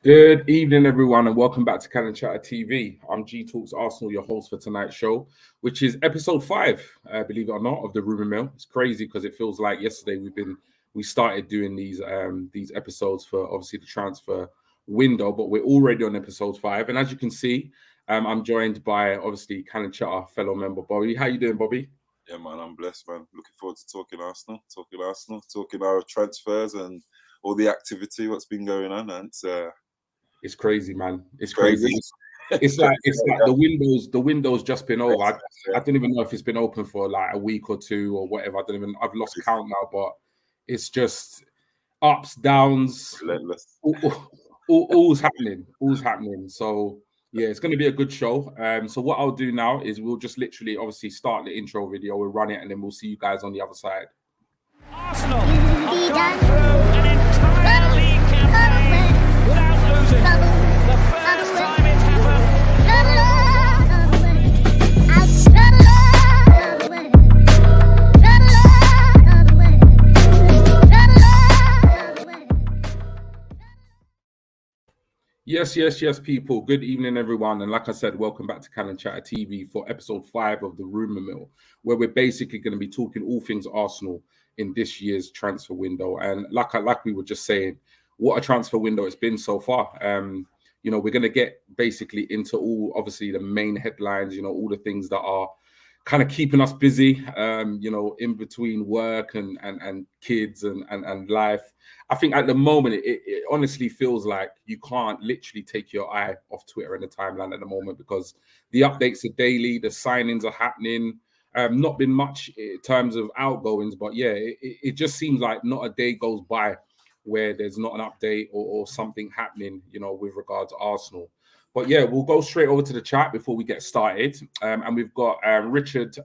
Good evening, everyone, and welcome back to Cannon Chatter TV. I'm G Talks Arsenal, your host for tonight's show, which is episode 5, believe it or not, of the Rumour Mill. It's crazy because it feels like yesterday we started doing these episodes for obviously the transfer window, but we're already on episode 5. And as you can see, I'm joined by obviously Cannon Chatter fellow member Bobby. How you doing, Bobby? Yeah, man, I'm blessed, man. Looking forward to talking Arsenal, talking our transfers and all the activity, what's been going on. And It's crazy, man. It's crazy. It's like the window's just been over. I don't even know if it's been open for like a week or two or whatever. I've lost count now, but it's just ups, downs, relentless. All's happening. So yeah, it's going to be a good show. So what I'll do now is we'll just literally obviously start the intro video. We'll run it and then we'll see you guys on the other side. Arsenal have gone through an entire league campaign without losing. The first time it's happened. Yes, people. Good evening, everyone. And like I said, welcome back to Cannon Chatter TV for episode 5 of the Rumour Mill, where we're basically going to be talking all things Arsenal in this year's transfer window. And like we were just saying, what a transfer window it's been so far. We're going to get basically into all, obviously, the main headlines, all the things that are kind of keeping us busy, in between work and kids and life. I think at the moment, it honestly feels like you can't literally take your eye off Twitter and the timeline at the moment because the updates are daily, the signings are happening. Not been much in terms of outgoings, but yeah, it just seems like not a day goes by where there's not an update or something happening, with regards to Arsenal. But yeah, we'll go straight over to the chat before we get started. And we've got Richard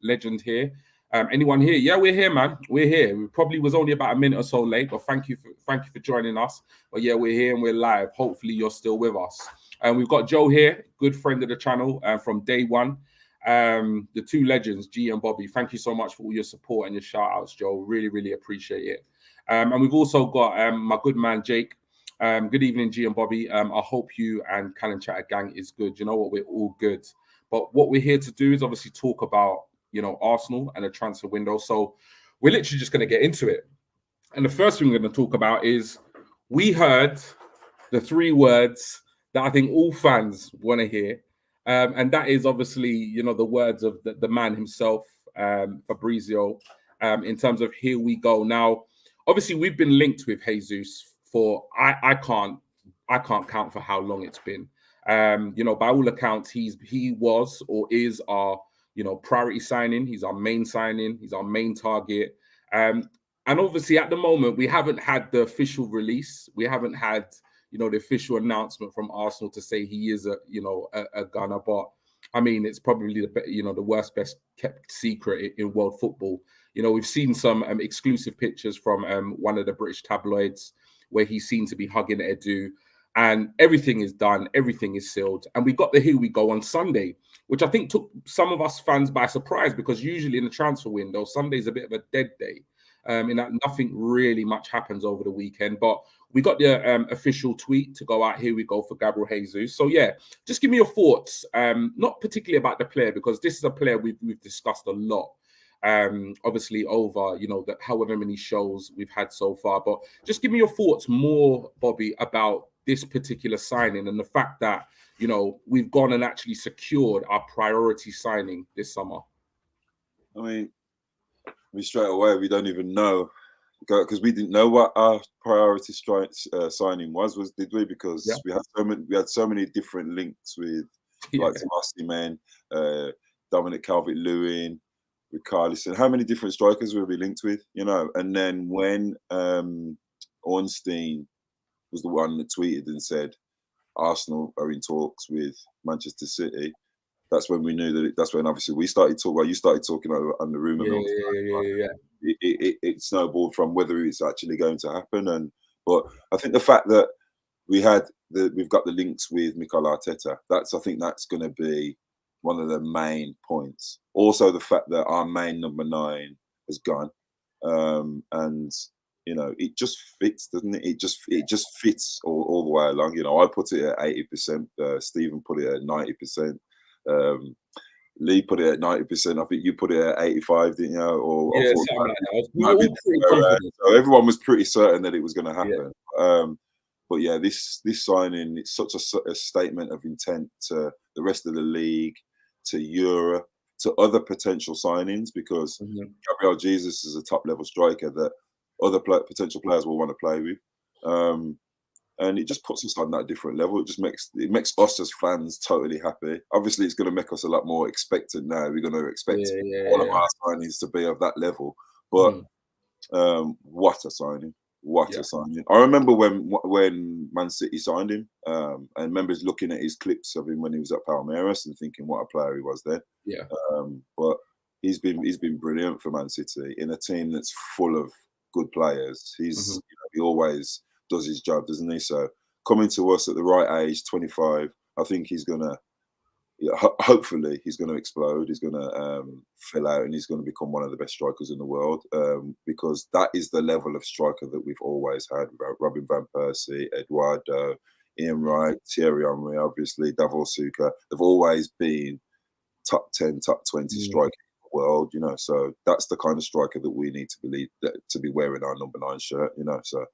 Legend here. Anyone here? Yeah, we're here, man. We're here. We probably was only about a minute or so late, but thank you for joining us. But yeah, we're here and we're live. Hopefully you're still with us. And we've got Joe here, good friend of the channel from day one. The two legends, G and Bobby. Thank you so much for all your support and your shout outs, Joe. Really, really appreciate it. And we've also got my good man, Jake. Good evening, G and Bobby. I hope you and Cannon Chatter gang is good. You know what? We're all good. But what we're here to do is obviously talk about, Arsenal and the transfer window. So we're literally just going to get into it. And the first thing we're going to talk about is we heard the 3 words that I think all fans want to hear. And that is obviously, the words of the man himself, Fabrizio, in terms of here we go. Now, obviously, we've been linked with Jesus for I can't count for how long it's been. By all accounts, he was or is our priority signing. He's our main signing. He's our main target. And obviously, at the moment, we haven't had the official release. We haven't had the official announcement from Arsenal to say he is a gunner. But I mean, it's probably the worst, best kept secret in world football. We've seen some exclusive pictures from one of the British tabloids where he seemed to be hugging Edu, and everything is done, everything is sealed. And we got the here we go on Sunday, which I think took some of us fans by surprise because usually in the transfer window, Sunday's a bit of a dead day. In that nothing really much happens over the weekend, but we got the official tweet to go out, here we go for Gabriel Jesus. So yeah, just give me your thoughts, not particularly about the player, because this is a player we've discussed a lot. Obviously over that however many shows we've had so far, but just give me your thoughts more, Bobby, about this particular signing and the fact that we've gone and actually secured our priority signing this summer. I mean, straight away we don't even know because we didn't know what our priority signing was, did we? Because we had so many different links with like Osimhen, Dominic Calvert-Lewin, Richarlison. How many different strikers will be linked with, And then when Ornstein was the one that tweeted and said Arsenal are in talks with Manchester City, that's when we knew that. That's when obviously we started talking. Well, you started talking on the Rumour Mill. It snowballed from whether it's actually going to happen, but I think the fact that we've got the links with Mikel Arteta. I think that's going to be one of the main points. Also, the fact that our main number 9 has gone, and you know, it just fits, doesn't it? It just fits all the way along. You know, I put it at 80%. Stephen put it at 90%. Lee put it at 90%. I think you put it at 85, didn't you? Or Yeah, I thought something like that. We were might all be pretty the other way around. confident. So everyone was pretty certain that it was going to happen. Yeah. But yeah, this signing, it's such a statement of intent to the rest of the league, to Europe, to other potential signings, because Gabriel Jesus is a top level striker that other potential players will want to play with. And it just puts us on that different level. It just makes us as fans totally happy. Obviously, it's going to make us a lot more expectant now. We're going to expect all of our signings to be of that level. But what a signing! What a signing! I remember when Man City signed him, and members looking at his clips of him when he was at Palmeiras and thinking what a player he was then. Yeah. But he's been brilliant for Man City in a team that's full of good players. He's you know, he always does his job, doesn't he? So coming to us at the right age, 25, I think he's gonna, hopefully, he's gonna explode. He's gonna fill out, and he's gonna become one of the best strikers in the world. Because that is the level of striker that we've always had. Robin van Persie, Eduardo, Ian Wright, Thierry Henry, obviously, Davor Suker. They've always been top 10, top 20 striker in the world. You know, so that's the kind of striker that we need to be wearing our number 9 shirt. You know, so.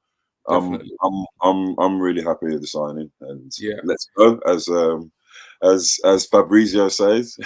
I'm really happy with the signing, and let's go, as Fabrizio says.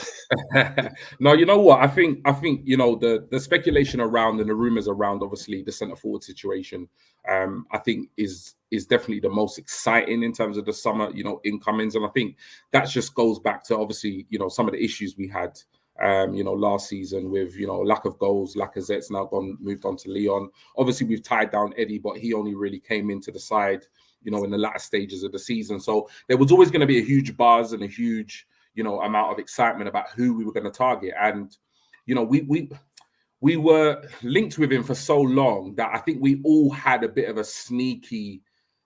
No, you know what? I think you know the speculation around and the rumors around obviously the centre forward situation. I think is definitely the most exciting in terms of the summer, you know, incomings, and I think that just goes back to obviously, you know, some of the issues we had. You know, last season with, you know, lack of goals. Lacazette's now moved on to Lyon. Obviously, we've tied down Eddie, but he only really came into the side, you know, in the latter stages of the season. So there was always going to be a huge buzz and a huge, you know, amount of excitement about who we were going to target. And, you know, we were linked with him for so long that I think we all had a bit of a sneaky,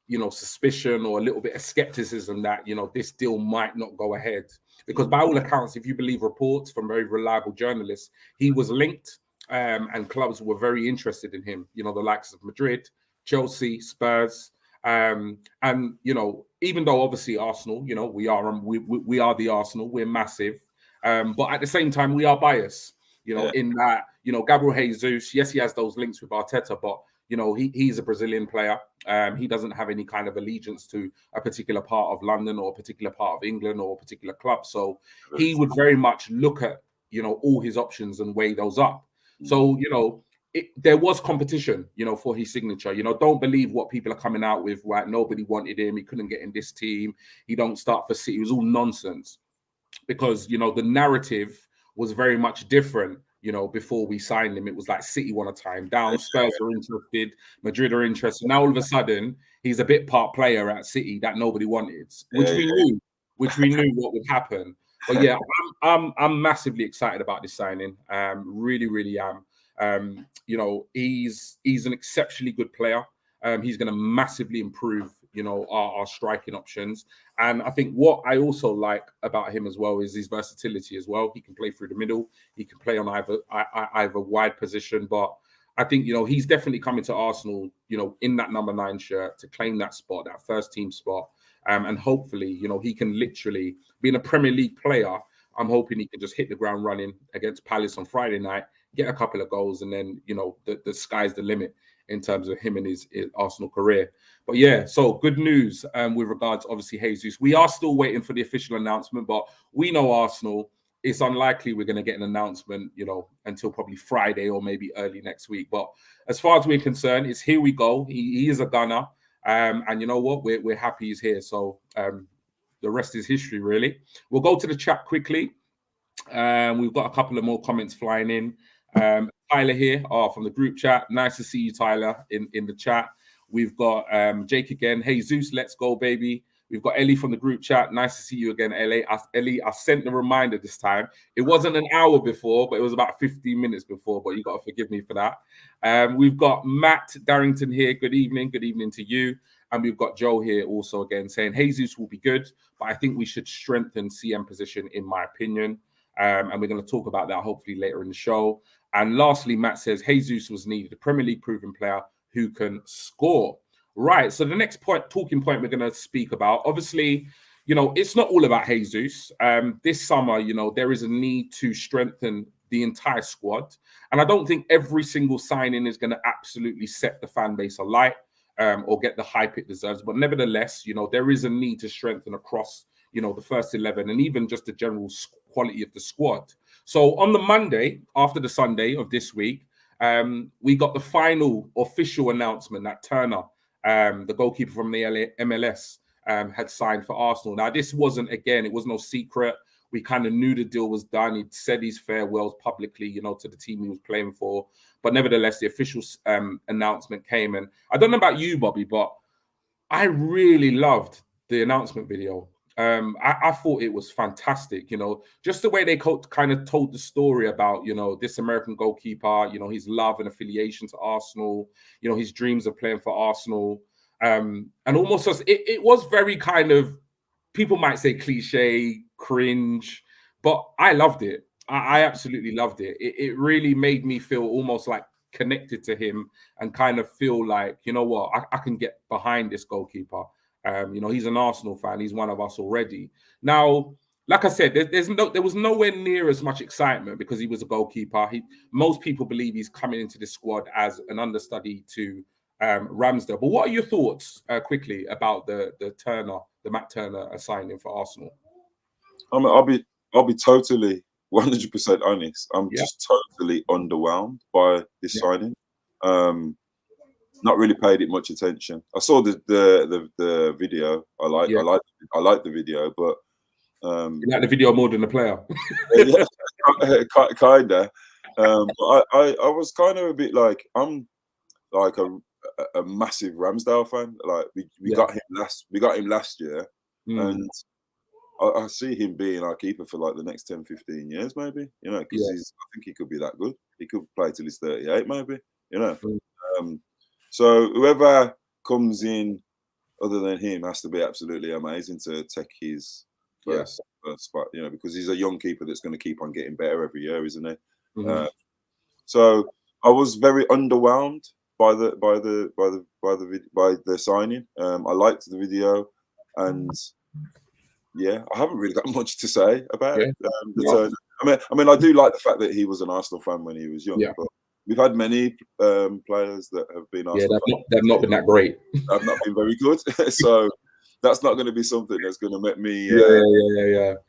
you know, suspicion or a little bit of skepticism that, you know, this deal might not go ahead. Because by all accounts, if you believe reports from very reliable journalists, he was linked and clubs were very interested in him. You know, the likes of Madrid, Chelsea, Spurs. And, you know, even though obviously Arsenal, you know, we are the Arsenal, we're massive. But at the same time, we are biased, you know, in that, you know, Gabriel Jesus, yes, he has those links with Arteta, but, you know, he's a Brazilian player. He doesn't have any kind of allegiance to a particular part of London or a particular part of England or a particular club. So he would very much look at, you know, all his options and weigh those up. So, you know, there was competition, you know, for his signature. You know, don't believe what people are coming out with, right? Nobody wanted him. He couldn't get in this team. He don't start for City. It was all nonsense because, you know, the narrative was very much different. You know, before we signed him, it was like City want to tie him down, Spurs are interested, Madrid are interested. Now all of a sudden, he's a bit part player at City that nobody wanted, which we knew what would happen. But yeah, I'm massively excited about this signing. Really, really am. You know, he's an exceptionally good player. He's going to massively improve, you know, our striking options. And I think what I also like about him as well is his versatility as well. He can play through the middle. He can play on either wide position. But I think, you know, he's definitely coming to Arsenal, you know, in that number 9 shirt to claim that spot, that first team spot. And hopefully, you know, he can literally, being a Premier League player, I'm hoping he can just hit the ground running against Palace on Friday night, get a couple of goals, and then, you know, the sky's the limit in terms of him and his Arsenal career. But yeah, so good news with regards, obviously, Jesus. We are still waiting for the official announcement, but we know Arsenal, it's unlikely we're going to get an announcement, you know, until probably Friday or maybe early next week. But as far as we're concerned, it's here we go. He is a gunner. And you know what? We're happy he's here. So the rest is history, really. We'll go to the chat quickly. We've got a couple of more comments flying in. Tyler here from the group chat. Nice to see you, Tyler, in the chat. We've got Jake again. Hey, Zeus, let's go, baby. We've got Ellie from the group chat. Nice to see you again, Ellie. I sent the reminder this time. It wasn't an hour before, but it was about 15 minutes before, but you got to forgive me for that. We've got Matt Darrington here. Good evening. Good evening to you. And we've got Joe here also again saying, Jesus will be good, but I think we should strengthen CM position, in my opinion. And we're going to talk about that hopefully later in the show. And lastly, Matt says, Jesus was needed, a Premier League proven player who can score. Right. So the next talking point we're going to speak about, obviously, it's not all about Jesus. This summer, there is a need to strengthen the entire squad. And I don't think every single signing is going to absolutely set the fan base alight or get the hype it deserves. But nevertheless, there is a need to strengthen across, the first 11 and even just the general quality of the squad. So on the Monday, after the Sunday of this week, we got the final official announcement that Turner, the goalkeeper from the MLS, had signed for Arsenal. Now, this wasn't, again, it was no secret. We kind of knew the deal was done. He'd said his farewells publicly, to the team he was playing for. But nevertheless, the official announcement came. And I don't know about you, Bobby, but I really loved the announcement video. I thought it was fantastic, just the way they kind of told the story about, this American goalkeeper, his love and affiliation to Arsenal, his dreams of playing for Arsenal. And almost it was very kind of, people might say cliche, cringe, but I loved it. I absolutely loved it. It really made me feel almost like connected to him and kind of feel like, what, I can get behind this goalkeeper. He's an Arsenal fan. He's one of us already. Now, like I said, there was nowhere near as much excitement because he was a goalkeeper. Most people believe he's coming into the squad as an understudy to Ramsdale. But what are your thoughts quickly about the Matt Turner signing for Arsenal? I'll be totally 100% honest. I'm just totally underwhelmed by this signing. Not really paid it much attention. I saw the video. I like the video, but you like the video more than the player. Yeah, kinda. But I was kind of a bit like, I'm like a massive Ramsdale fan. Like we got him last year, and I see him being our keeper for like the next 10, 15 years, maybe. Because I think he could be that good. He could play till he's 38, maybe. So whoever comes in other than him has to be absolutely amazing to take his first spot, because he's a young keeper that's going to keep on getting better every year, isn't he? So I was very underwhelmed by the signing. I liked the video, and I haven't really got much to say about it. I mean, I do like the fact that he was an Arsenal fan when he was young, but we've had many players that have been Arsenal fans. They've not been that great. Have not been very good. So that's not going to be something that's going to make me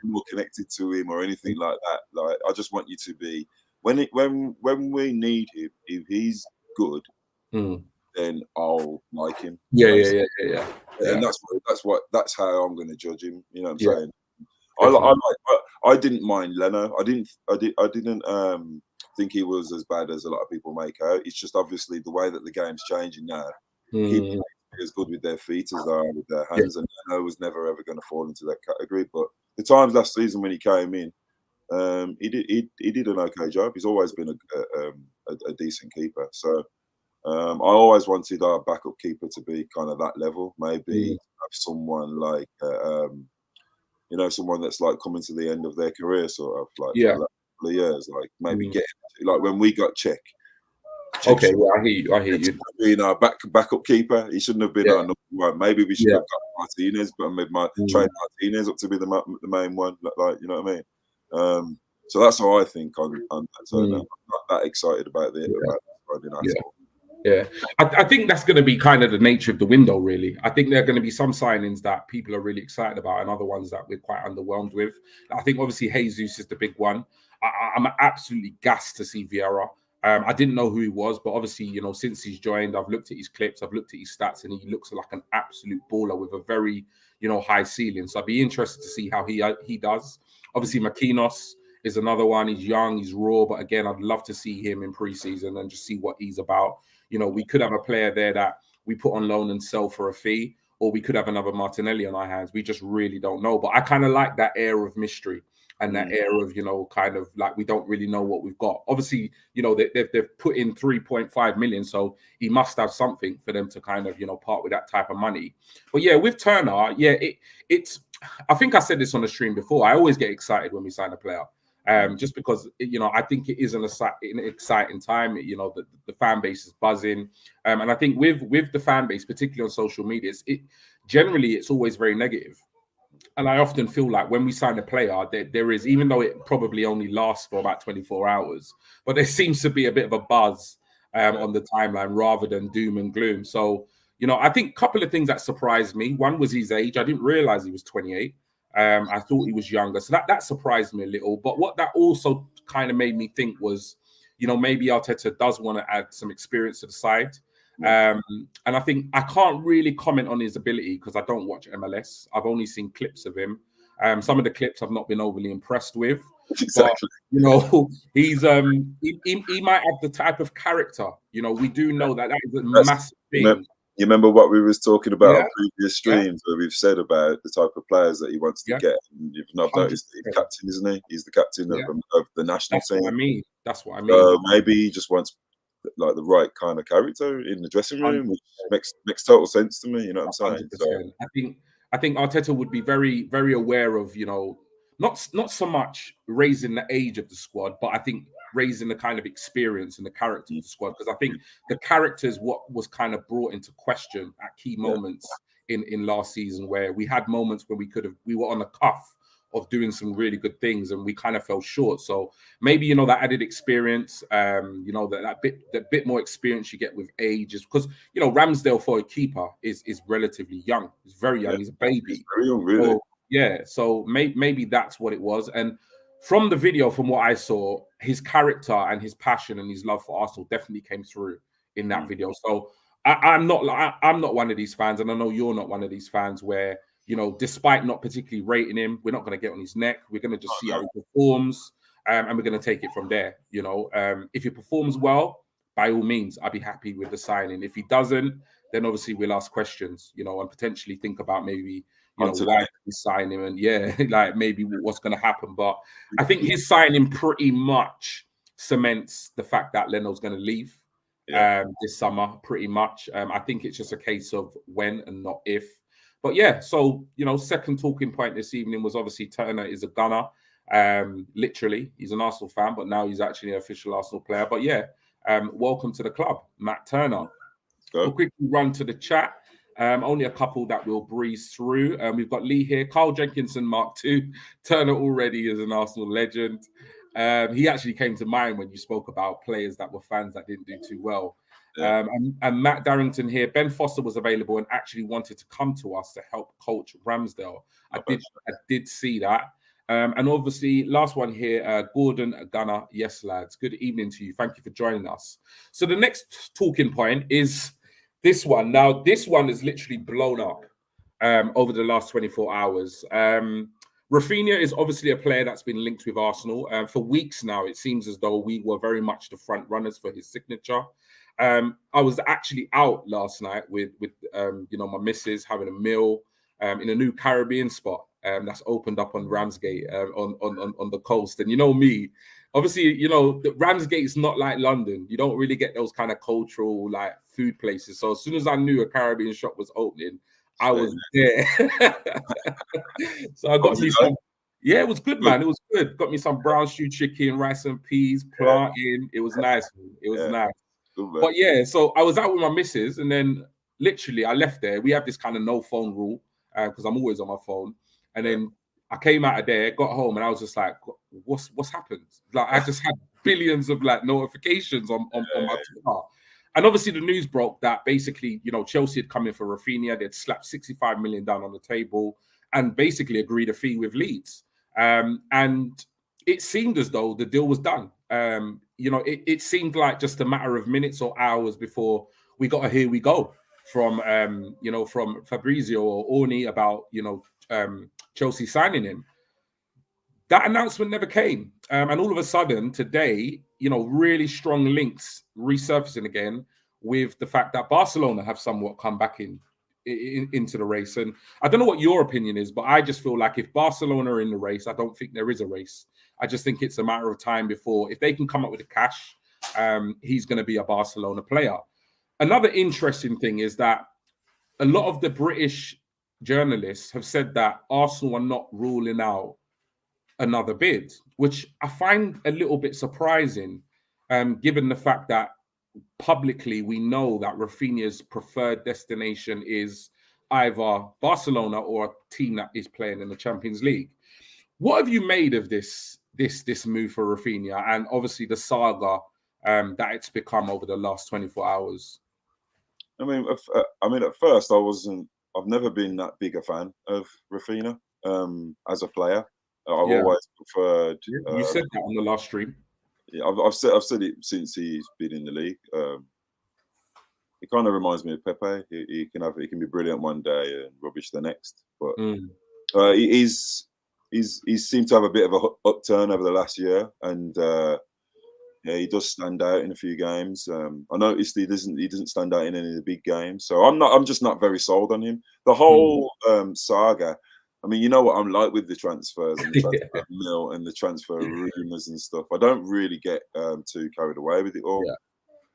more connected to him or anything like that. Like, I just want you to be, when we need him, if he's good, then I'll like him. And that's how I'm going to judge him. You know what I'm saying? I didn't mind Leno. I didn't think he was as bad as a lot of people make out. It's just obviously the way that the game's changing now. People are as good with their feet as they are with their hands, and Leno was never ever going to fall into that category. But the times last season when he came in, he did an okay job. He's always been a decent keeper. So I always wanted our backup keeper to be kind of that level. Maybe have someone like someone that's like coming to the end of their career, sort of like for a couple of years, like maybe get like when we got Czech. Okay, well, I hear you. Being our backup keeper, he shouldn't have been our number one. Maybe we should have got Martinez, but I made train Martinez up to be the main one. Like, you know what I mean? So that's how I think on that. So I'm not that excited about the I think that's going to be kind of the nature of the window, really. I think there are going to be some signings that people are really excited about and other ones that we're quite underwhelmed with. I think obviously Jesus is the big one. I'm absolutely gassed to see Vieira. I didn't know who he was, but obviously, since he's joined, I've looked at his clips, I've looked at his stats, and he looks like an absolute baller with a very, high ceiling. So I'd be interested to see how he does. Obviously, Makinos is another one. He's young, he's raw, but again, I'd love to see him in preseason and just see what he's about. We could have a player there that we put on loan and sell for a fee, or we could have another Martinelli on our hands. We just really don't know. But I kind of like that air of mystery and that air of, kind of like we don't really know what we've got. Obviously, they've put in 3.5 million, so he must have something for them to kind of, part with that type of money. But yeah, with Turner, it's. I think I said this on the stream before. I always get excited when we sign a player. just because, I think it is an exciting time. The fan base is buzzing. And I think with the fan base, particularly on social media, it's always very negative. And I often feel like when we sign a player, there is, even though it probably only lasts for about 24 hours, but there seems to be a bit of a buzz on the timeline rather than doom and gloom. So, I think a couple of things that surprised me. One was his age. I didn't realize he was 28. I thought he was younger. So that surprised me a little. But what that also kind of made me think was, maybe Arteta does want to add some experience to the side. And I think I can't really comment on his ability because I don't watch MLS. I've only seen clips of him. Some of the clips I've not been overly impressed with. Exactly. But, he's he might have the type of character. We do know that is a massive thing. You remember what we was talking about on previous streams where we've said about the type of players that he wants to get. And you've not noticed that he's captain, isn't he? He's the captain of the national team. That's what I mean. So maybe he just wants like the right kind of character in the dressing room, which makes total sense to me. You know what I'm saying? So, I think Arteta would be very, very aware of, not so much raising the age of the squad, but I think raising the kind of experience and the character of the squad. Because I think the character is what was kind of brought into question at key moments in last season, where we had moments where we were on the cuff of doing some really good things and we kind of fell short. So maybe, that added experience, that bit more experience you get with age is because, Ramsdale for a keeper is relatively young. He's very young. He's a baby. He's very young, really. So maybe that's what it was. And from the video, from what I saw, his character and his passion and his love for Arsenal definitely came through in that video. So I'm not one of these fans, and I know you're not one of these fans where, despite not particularly rating him, we're not going to get on his neck. We're going to just see how he performs, and we're going to take it from there. If he performs well, by all means, I'd be happy with the signing. If he doesn't, then obviously we'll ask questions, and potentially think about maybe, why we sign him, and like maybe what's going to happen. But I think his signing pretty much cements the fact that Leno's going to leave this summer, pretty much. I think it's just a case of when and not if. But so, second talking point this evening was obviously Turner is a gunner. Literally, he's an Arsenal fan, but now he's actually an official Arsenal player. But welcome to the club, Matt Turner. We'll quickly run to the chat. Only a couple that we'll breeze through. We've got Lee here, Carl Jenkinson, Mark II. Turner already is an Arsenal legend. He actually came to mind when you spoke about players that were fans that didn't do too well. And Matt Darrington here, Ben Foster was available and actually wanted to come to us to help coach Ramsdale. I did see that. And obviously, last one here, Gordon Gunner. Yes, lads. Good evening to you. Thank you for joining us. So the next talking point is this one. Now, this one is literally blown up over the last 24 hours. Rafinha is obviously a player that's been linked with Arsenal. For weeks now, it seems as though we were very much the front runners for his signature. I was actually out last night with my missus having a meal in a new Caribbean spot that's opened up on Ramsgate on the coast. And me, obviously, the Ramsgate is not like London. You don't really get those kind of cultural like food places. So as soon as I knew a Caribbean shop was opening, I was there. So I got me some. Yeah, it was good, man. It was good. Got me some brown stew chicken, rice and peas, plantain. It was nice. It was nice. Good, but so I was out with my missus, and then literally I left there. We have this kind of no phone rule because I'm always on my phone. And then I came out of there, got home, and I was just like, "What's happened?" Like I just had billions of like notifications on my Twitter. And obviously the news broke that basically, Chelsea had come in for Rafinha. They'd slapped 65 million down on the table and basically agreed a fee with Leeds. And it seemed as though the deal was done. It seemed like just a matter of minutes or hours before we got a here we go from Fabrizio or Orni about, Chelsea signing him. That announcement never came. And all of a sudden today, really strong links resurfacing again with the fact that Barcelona have somewhat come back into the race. And I don't know what your opinion is, but I just feel like if Barcelona are in the race, I don't think there is a race. I just think it's a matter of time before, if they can come up with the cash, he's going to be a Barcelona player. Another interesting thing is that a lot of the British journalists have said that Arsenal are not ruling out another bid, which I find a little bit surprising, given the fact that publicly we know that Rafinha's preferred destination is either Barcelona or a team that is playing in the Champions League. What have you made of this move for Rafinha, and obviously the saga that it's become over the last 24 hours? I mean, at first I've never been that big a fan of Rafinha as a player. I've always preferred. You said that on the last stream. Yeah, I've said it since he's been in the league. It kind of reminds me of Pepe. He can be brilliant one day and rubbish the next. But he's seemed to have a bit of a upturn over the last year, and he does stand out in a few games. I noticed he doesn't stand out in any of the big games, so I'm just not very sold on him. The whole saga. I mean, you know what I'm like with the transfers and the transfer mill and the transfer rumours and stuff. I don't really get too carried away with it all. Yeah.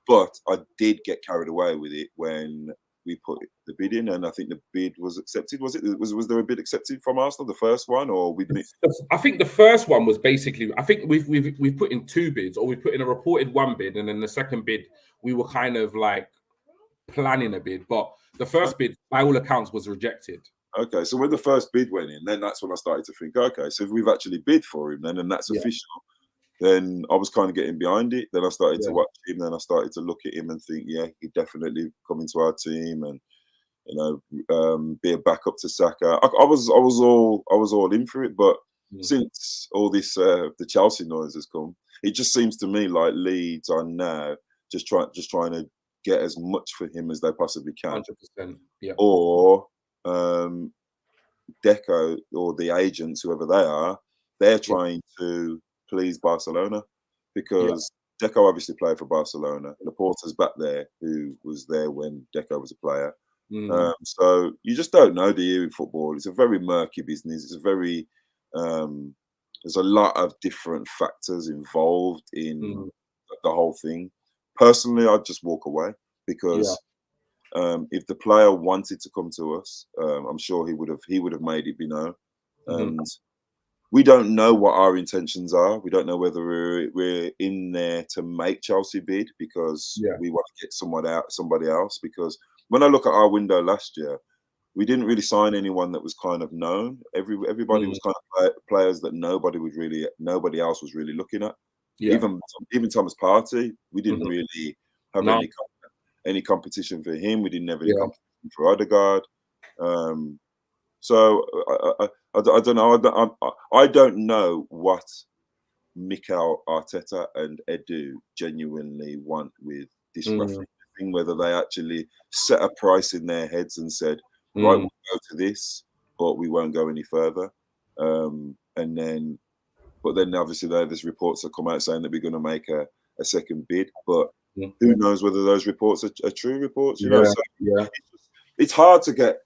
But I did get carried away with it when we put the bid in, and I think the bid was accepted. Was there a bid accepted from Arsenal, the first one, or I think the first one was basically. I think we've put in two bids, or we put in a reported one bid, and then the second bid we were kind of like planning a bid, but the first bid, by all accounts, was rejected. Okay, so when the first bid went in, then that's when I started to think, okay, so if we've actually bid for him, then and that's official. Then I was kind of getting behind it. Then I started to watch him. Then I started to look at him and think, yeah, he'd definitely come into our team and be a backup to Saka. I was all in for it. But since all this the Chelsea noise has come, it just seems to me like Leeds are now just trying to get as much for him as they possibly can. 100%. Yeah. Or Deco or the agents, whoever they are, they're trying to please Barcelona, because Deco obviously played for Barcelona. Laporta's back there, who was there when Deco was a player. So you just don't know, do you, in football? It's a very murky business. It's a very there's a lot of different factors involved in the whole thing. Personally, I'd just walk away, because if the player wanted to come to us, I'm sure he would have made it be known. And we don't know what our intentions are. We don't know whether we're in there to make Chelsea bid because we want to get somebody else. Because when I look at our window last year, we didn't really sign anyone that was kind of known. Everybody was kind of players that nobody else was really looking at. Even Thomas Partey, we didn't really have any competition for him. We didn't have any competition for Odegaard. So I don't know. I don't know what Mikel Arteta and Edu genuinely want with this referee thing. Whether they actually set a price in their heads and said, "Right, we'll go to this, but we won't go any further." But then obviously there's reports that come out saying that we're going to make a second bid. But who knows whether those reports are true reports? You know, so it's hard to get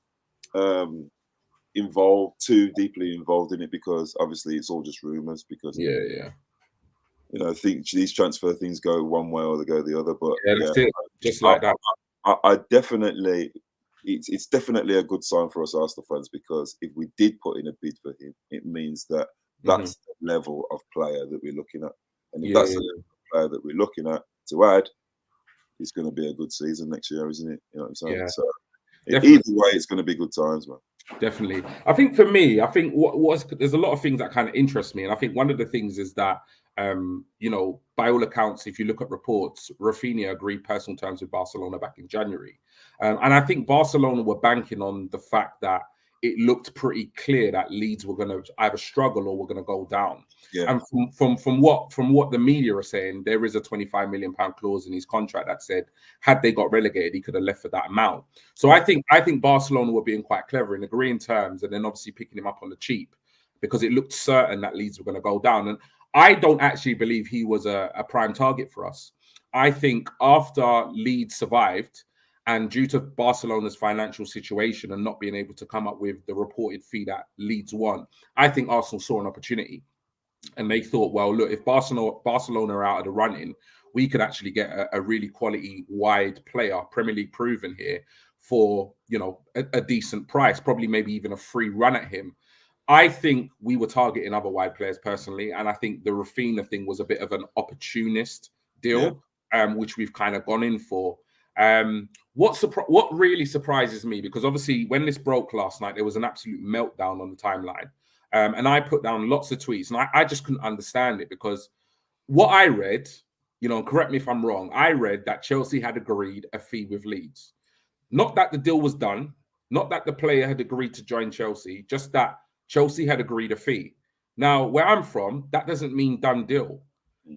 too deeply involved in it, because obviously it's all just rumours. Because I think these transfer things go one way or they go the other. But that's it. Just like that. I definitely, it's definitely a good sign for us Arsenal fans, because if we did put in a bid for him, it means that that's the level of player that we're looking at, and if that's the level of player that we're looking at to add, it's going to be a good season next year, isn't it? You know what I'm saying? Yeah. So either way, it's going to be good times, man. Definitely. I think for me, there's a lot of things that kind of interest me. And I think one of the things is that, by all accounts, if you look at reports, Rafinha agreed personal terms with Barcelona back in January. And I think Barcelona were banking on the fact that it looked pretty clear that Leeds were going to either struggle or were going to go down. Yeah. And from what the media are saying, there is a £25 million clause in his contract that said, had they got relegated, he could have left for that amount. So I think Barcelona were being quite clever in agreeing terms and then obviously picking him up on the cheap, because it looked certain that Leeds were going to go down. And I don't actually believe he was a prime target for us. I think after Leeds survived, and due to Barcelona's financial situation and not being able to come up with the reported fee that Leeds want, I think Arsenal saw an opportunity. And they thought, well, look, if Barcelona are out of the running, we could actually get a really quality wide player, Premier League proven here, for a decent price, probably maybe even a free run at him. I think we were targeting other wide players personally, and I think the Raphinha thing was a bit of an opportunist deal, which we've kind of gone in for. What really surprises me, because obviously when this broke last night, there was an absolute meltdown on the timeline, and I put down lots of tweets, and I just couldn't understand it, because what I read, correct me if I'm wrong, I read that Chelsea had agreed a fee with Leeds. Not that the deal was done, not that the player had agreed to join Chelsea, just that Chelsea had agreed a fee. Now, where I'm from, that doesn't mean done deal.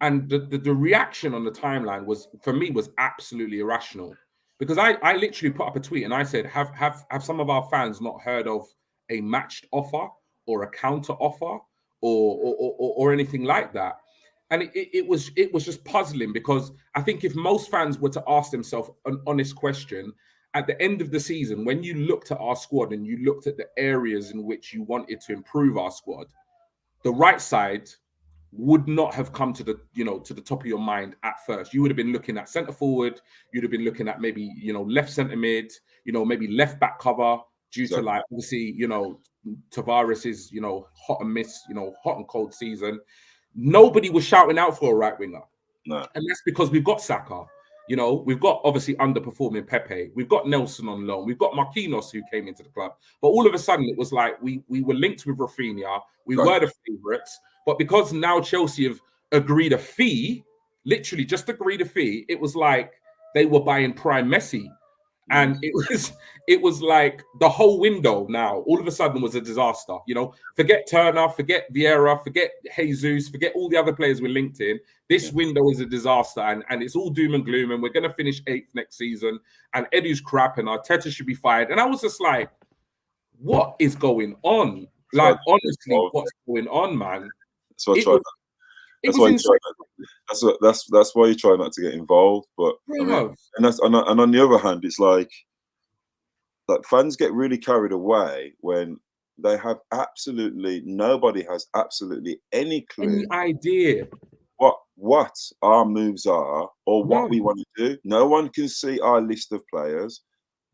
And the reaction on the timeline was, for me, was absolutely irrational. Because I literally put up a tweet and I said, have some of our fans not heard of a matched offer or a counter offer or anything like that? And it was just puzzling, because I think if most fans were to ask themselves an honest question at the end of the season, when you looked at our squad and you looked at the areas in which you wanted to improve our squad, the right side would not have come to the top of your mind at first. You would have been looking at centre forward. You'd have been looking at maybe left centre mid. Maybe left back cover due to, like, obviously Tavares's hot and hot and cold season. Nobody was shouting out for a right winger, no. And that's because we've got Saka. We've got obviously underperforming Pepe. We've got Nelson on loan. We've got Marquinhos, who came into the club. But all of a sudden, it was like we were linked with Raphinha. We were the favourites. But because now Chelsea have agreed a fee, literally just agreed a fee, it was like they were buying prime Messi. And it was like the whole window now all of a sudden was a disaster. Forget Turner, forget Vieira, forget Jesus, forget all the other players we're linked in. This window is a disaster, and it's all doom and gloom, and we're going to finish 8th next season, and Edu's crap, and Arteta should be fired. And I was just like, what is going on? Like, honestly, what's going on, man? That's why you try not to get involved. But and on the other hand, it's like fans get really carried away when they have nobody has absolutely any clue, any idea what our moves are or what we want to do. No one can see our list of players.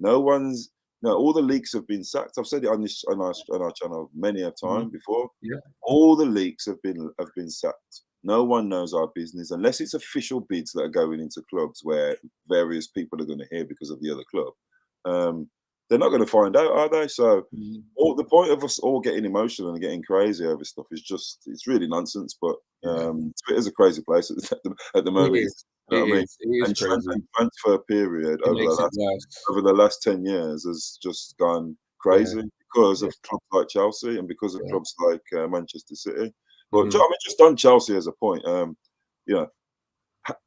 All the leaks have been sacked. I've said it on our channel many a time before. Yeah, all the leaks have been sacked. No one knows our business unless it's official bids that are going into clubs where various people are going to hear because of the other club. They're not going to find out, are they? So the point of us all getting emotional and getting crazy over stuff is it's really nonsense. But Twitter's a crazy place at the moment. It is and crazy. Transfer period over the last 10 years has just gone crazy because of clubs like Chelsea and because of clubs like Manchester City. But just on Chelsea as a point,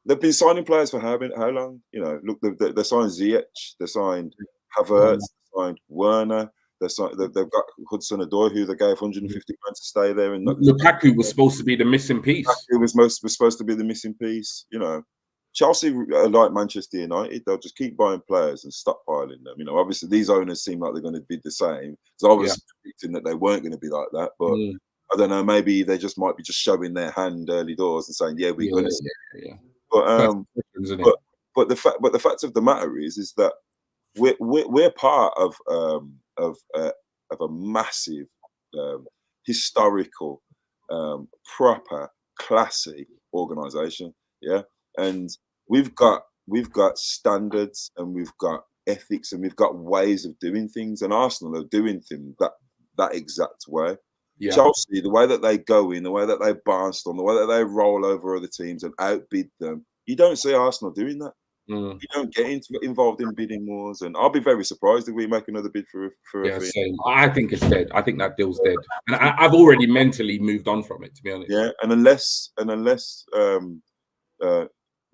they've been signing players for how long? Look, they signed Ziyech, they signed Havertz, they signed Werner, they've got Hudson-Odoi, who they gave 150 grand to stay there. And Lukaku was supposed to be the missing piece. Lukaku was supposed to be the missing piece. Chelsea are like Manchester United; they'll just keep buying players and stockpiling them. Obviously these owners seem like they're going to be the same. So I was predicting that they weren't going to be like that, but I don't know. Maybe they might be just showing their hand early doors and saying, "Yeah, we're going to." But the fact of the matter is that we're part of a massive, historical, proper, classy organisation. Yeah, and we've got standards and we've got ethics and we've got ways of doing things. And Arsenal are doing things that exact way. Yeah. Chelsea, the way that they go in, the way that they barnstorm, the way that they roll over other teams and outbid them, you don't see Arsenal doing that. You don't get involved in bidding wars, and I'll be very surprised if we make another bid for a fee. Same. I think it's dead. I think that deal's dead, and I've already mentally moved on from it, to be honest. Yeah, and unless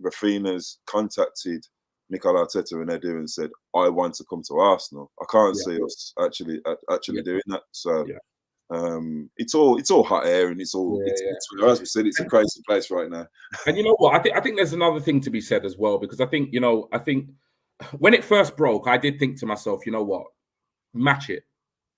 Raphinha's contacted Mikel Arteta and Edu and said, "I want to come to Arsenal," I can't see us actually doing that. So. Yeah. It's all hot air, and it's as we said, it's a crazy place right now. And you know what? I think there's another thing to be said as well, because I think when it first broke, I did think to myself, you know what, match it,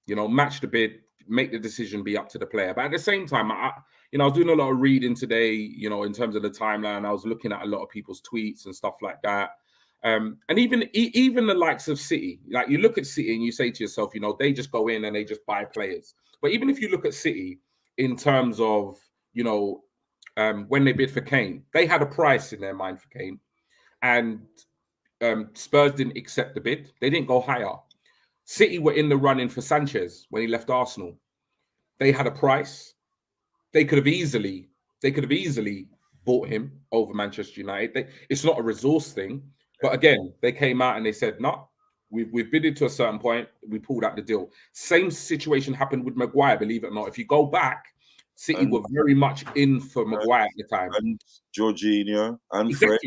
match the bid, make the decision be up to the player. But at the same time, I was doing a lot of reading today, in terms of the timeline. I was looking at a lot of people's tweets and stuff like that. And even the likes of City, like you look at City and you say to yourself, you know, they just go in and they just buy players. But even if you look at City in terms of, you know, when they bid for Kane, they had a price in their mind for Kane, and Spurs didn't accept the bid. They didn't go higher. City were in the running for Sanchez when he left Arsenal. They had a price. They could have easily bought him over Manchester United. It's not a resource thing. But again, they came out and they said, no, we've bidded to a certain point. We pulled out the deal. Same situation happened with Maguire, believe it or not. If you go back, City were very much in for Maguire at the time. And Jorginho and Fred.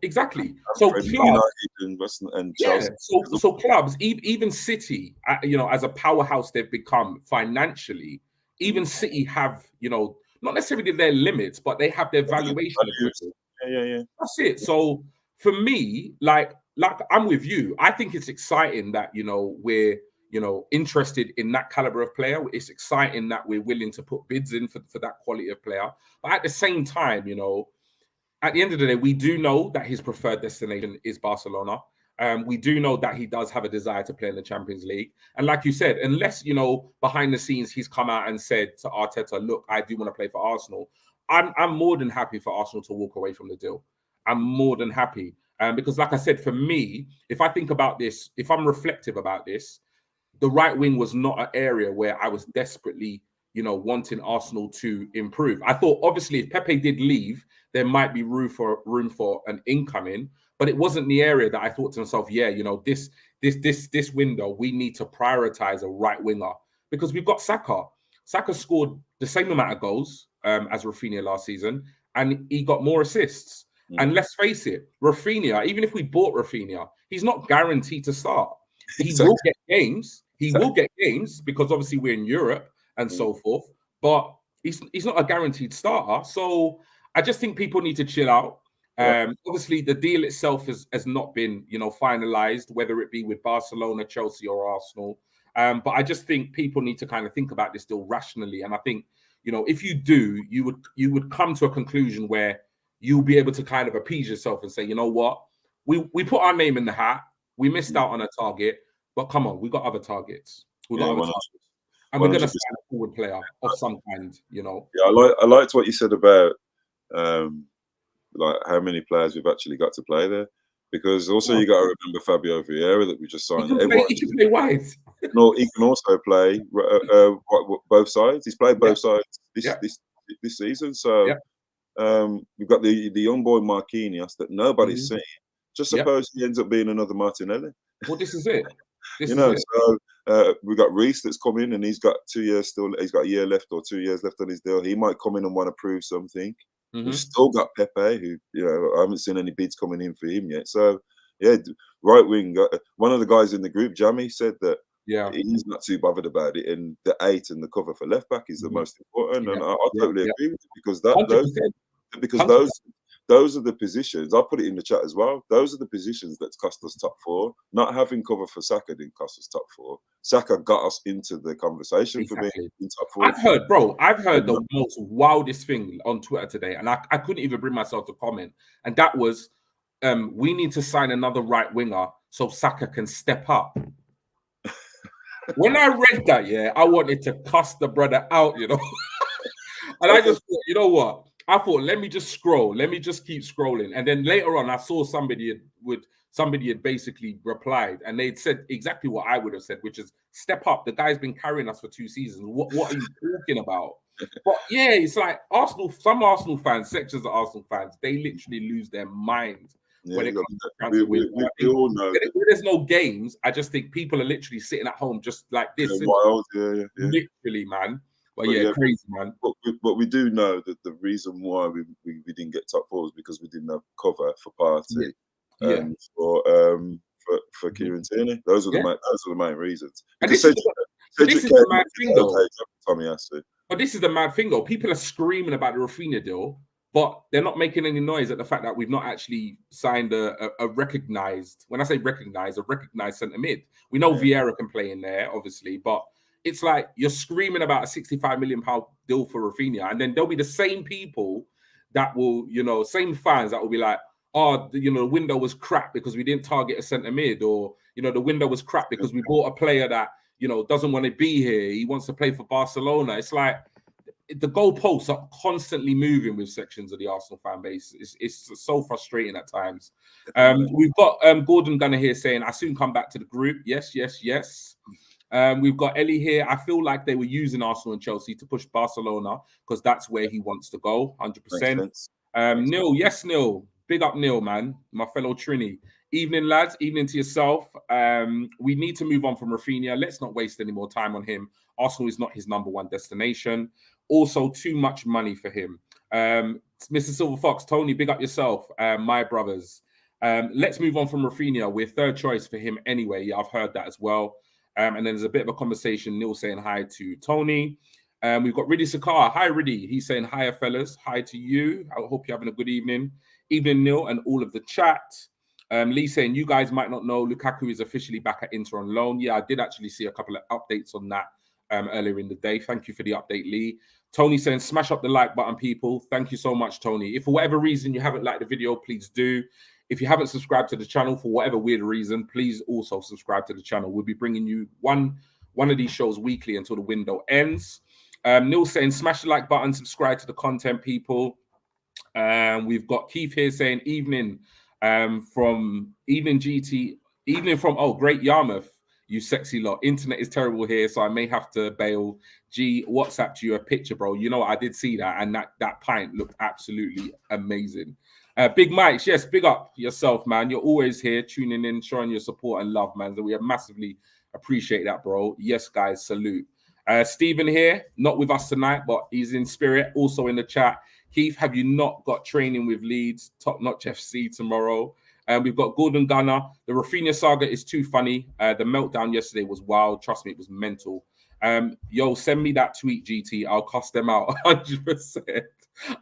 Exactly. So clubs, and Chelsea. So clubs, even City, you know, as a powerhouse they've become financially, even City have, you know, not necessarily their limits, but they have their valuation. Yeah. That's it. So for me, like I'm with you. I think it's exciting that, you know, we're, you know, interested in that caliber of player. It's exciting that we're willing to put bids in for that quality of player. But at the same time, you know, at the end of the day, we do know that his preferred destination is Barcelona. We do know that he does have a desire to play in the Champions League. And like you said, unless, you know, behind the scenes, he's come out and said to Arteta, look, I do want to play for Arsenal. I'm more than happy for Arsenal to walk away from the deal. I'm more than happy. Because like I said, for me, if I think about this, if I'm reflective about this, the right wing was not an area where I was desperately, you know, wanting Arsenal to improve. I thought, obviously, if Pepe did leave, there might be room for an incoming, but it wasn't the area that I thought to myself, yeah, you know, this window, we need to prioritize a right winger, because we've got Saka. Saka scored the same amount of goals as Rafinha last season, and he got more assists. And let's face it, Rafinha, even if we bought Rafinha, he's not guaranteed to start. He will get games. He will get games because obviously we're in Europe and so forth, but he's not a guaranteed starter. So I just think people need to chill out. Obviously, the deal itself has not been, you know, finalized, whether it be with Barcelona, Chelsea, or Arsenal. But I just think people need to kind of think about this deal rationally. And I think, you know, if you do, you would come to a conclusion where you'll be able to kind of appease yourself and say, you know what, we put our name in the hat, we missed out on a target, but come on, we got other targets. We got other targets. And we're going to sign a forward player of some kind, you know. Yeah, I liked what you said about like how many players we've actually got to play there, because also you got to remember Fabio Vieira that we just signed. He can play wide. No, he can also play both sides. He's played both sides this season. So we've got the young boy Marquinhos that nobody's seen. Just suppose he ends up being another Martinelli. Well, this is it. So we've got Reece that's come in and he's got 2 years still. He's got a year left or 2 years left on his deal. He might come in and want to prove something. We've still got Pepe, who, you know, I haven't seen any bids coming in for him yet. So yeah, right wing. One of the guys in the group, Jamie, said that he's not too bothered about it, and the 8 and the cover for left back is the most important. And I totally agree with you, because those are the positions. I'll put it in the chat as well. Those are the positions that cost us top 4. Not having cover for Saka didn't cost us top 4. Saka got us into the conversation for being in top 4. I've heard the most wildest thing on Twitter today, and I couldn't even bring myself to comment. And that was, we need to sign another right winger so Saka can step up. When I read that, I wanted to cuss the brother out, you know. And I just thought, you know what? I thought, let me just scroll. Let me just keep scrolling. And then later on, I saw somebody had basically replied, and they'd said exactly what I would have said, which is, step up. The guy's been carrying us for 2 seasons. What are you talking about? But yeah, it's like Arsenal, some Arsenal fans, sections of Arsenal fans, they literally lose their mind when it comes to transfer window. We all know. When there's no games, I just think people are literally sitting at home just like this. Literally, man. But crazy, man. But we do know that the reason why we didn't get top 4 is because we didn't have cover for Partey and for Kieran Tierney. Those are the main reasons. And this is the mad thing, though. Tommy Asu. But this is the mad thing, though. People are screaming about the Rafinha deal, but they're not making any noise at the fact that we've not actually signed a recognised. When I say recognised, a recognised centre mid. We know Vieira can play in there, obviously, but it's like you're screaming about a £65 million deal for Rafinha, and then there'll be the same people that will, you know, same fans that will be like, oh, the window was crap because we didn't target a centre mid, or the window was crap because we bought a player that doesn't want to be here. He wants to play for Barcelona. It's like the goalposts are constantly moving with sections of the Arsenal fan base. It's so frustrating at times. We've got Gordon Gunner here saying, I soon come back to the group. Yes. We've got Ellie here. I feel like they were using Arsenal and Chelsea to push Barcelona because that's where he wants to go, 100%. Neil, yes, Neil. Big up, Neil, man. My fellow Trini. Evening, lads. Evening to yourself. We need to move on from Rafinha. Let's not waste any more time on him. Arsenal is not his number one destination. Also, too much money for him. Mr. Silver Fox, Tony, big up yourself. My brothers. Let's move on from Rafinha. We're third choice for him anyway. Yeah, I've heard that as well. And then there's a bit of a conversation. Neil saying hi to Tony. We've got Riddy Sakar. Hi, Riddy. He's saying, hiya, fellas. Hi to you. I hope you're having a good evening. Evening, Neil, and all of the chat. Lee saying, you guys might not know, Lukaku is officially back at Inter on loan. Yeah, I did actually see a couple of updates on that earlier in the day. Thank you for the update, Lee. Tony saying, smash up the like button, people. Thank you so much, Tony. If for whatever reason you haven't liked the video, please do. If you haven't subscribed to the channel for whatever weird reason, please also subscribe to the channel. We'll be bringing you one of these shows weekly until the window ends. Neil saying, smash the like button, subscribe to the content, people. We've got Keith here saying, evening from Great Yarmouth, you sexy lot. Internet is terrible here, so I may have to bail. WhatsApped you a picture, bro. I did see that, and that pint looked absolutely amazing. Big Mike, yes, big up yourself, man. You're always here tuning in, showing your support and love, man. So we massively appreciate that, bro. Yes, guys, salute. Stephen here, not with us tonight, but he's in spirit, also in the chat. Keith, have you not got training with Leeds, top-notch FC tomorrow? We've got Gordon Gunner. The Rafinha saga is too funny. The meltdown yesterday was wild. Trust me, it was mental. Yo, send me that tweet, GT. I'll cuss them out 100%.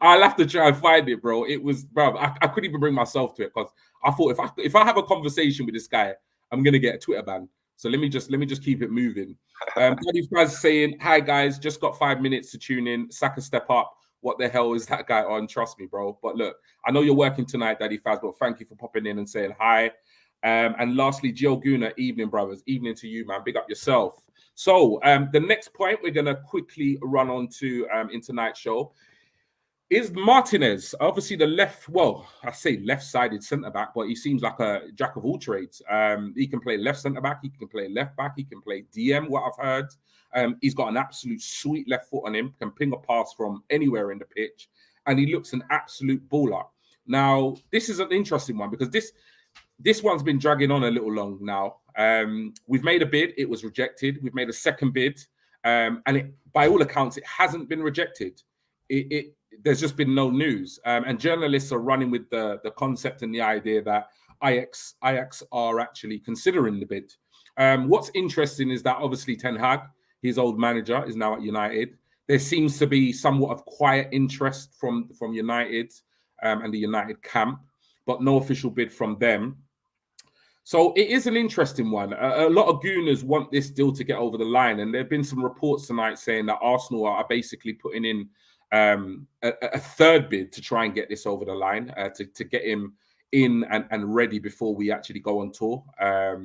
I'll have to try and find it, bro. It was, bro, I couldn't even bring myself to it because I thought if I have a conversation with this guy, I'm gonna get a Twitter ban. So let me just keep it moving. Daddy Faz saying, hi guys, just got 5 minutes to tune in. Saka step up. What the hell is that guy on? Trust me, bro. But look, I know you're working tonight, Daddy Faz, but thank you for popping in and saying hi. And lastly, Gio Guna, evening, brothers. Evening to you, man. Big up yourself. So the next point we're going to quickly run on to in tonight's show is Martinez. Obviously the left-sided centre-back, but he seems like a jack of all trades. He can play left centre-back, he can play left-back, he can play DM, what I've heard. He's got an absolute sweet left foot on him, can ping a pass from anywhere in the pitch, and he looks an absolute baller. Now, this is an interesting one because this one's been dragging on a little long now. We've made a bid, it was rejected. We've made a second bid, and by all accounts, it hasn't been rejected. There's just been no news. And journalists are running with the concept and the idea that Ajax are actually considering the bid. What's interesting is that obviously Ten Hag, his old manager, is now at United. There seems to be somewhat of quiet interest from United and the United camp, but no official bid from them. So it is an interesting one. A lot of Gooners want this deal to get over the line, and there have been some reports tonight saying that Arsenal are basically putting in a third bid to try and get this over the line, to get him in and ready before we actually go on tour. I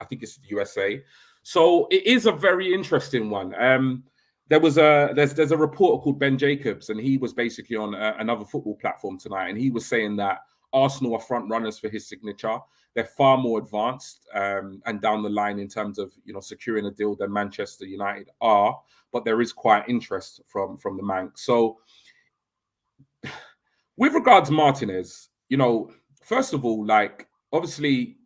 think it's the USA. So it is a very interesting one. There's a reporter called Ben Jacobs, and he was basically on another football platform tonight, and he was saying that Arsenal are front runners for his signature. They're far more advanced and down the line in terms of securing a deal than Manchester United are, but there is quite interest from the Manx. So with regards to Martinez, first of all, like obviously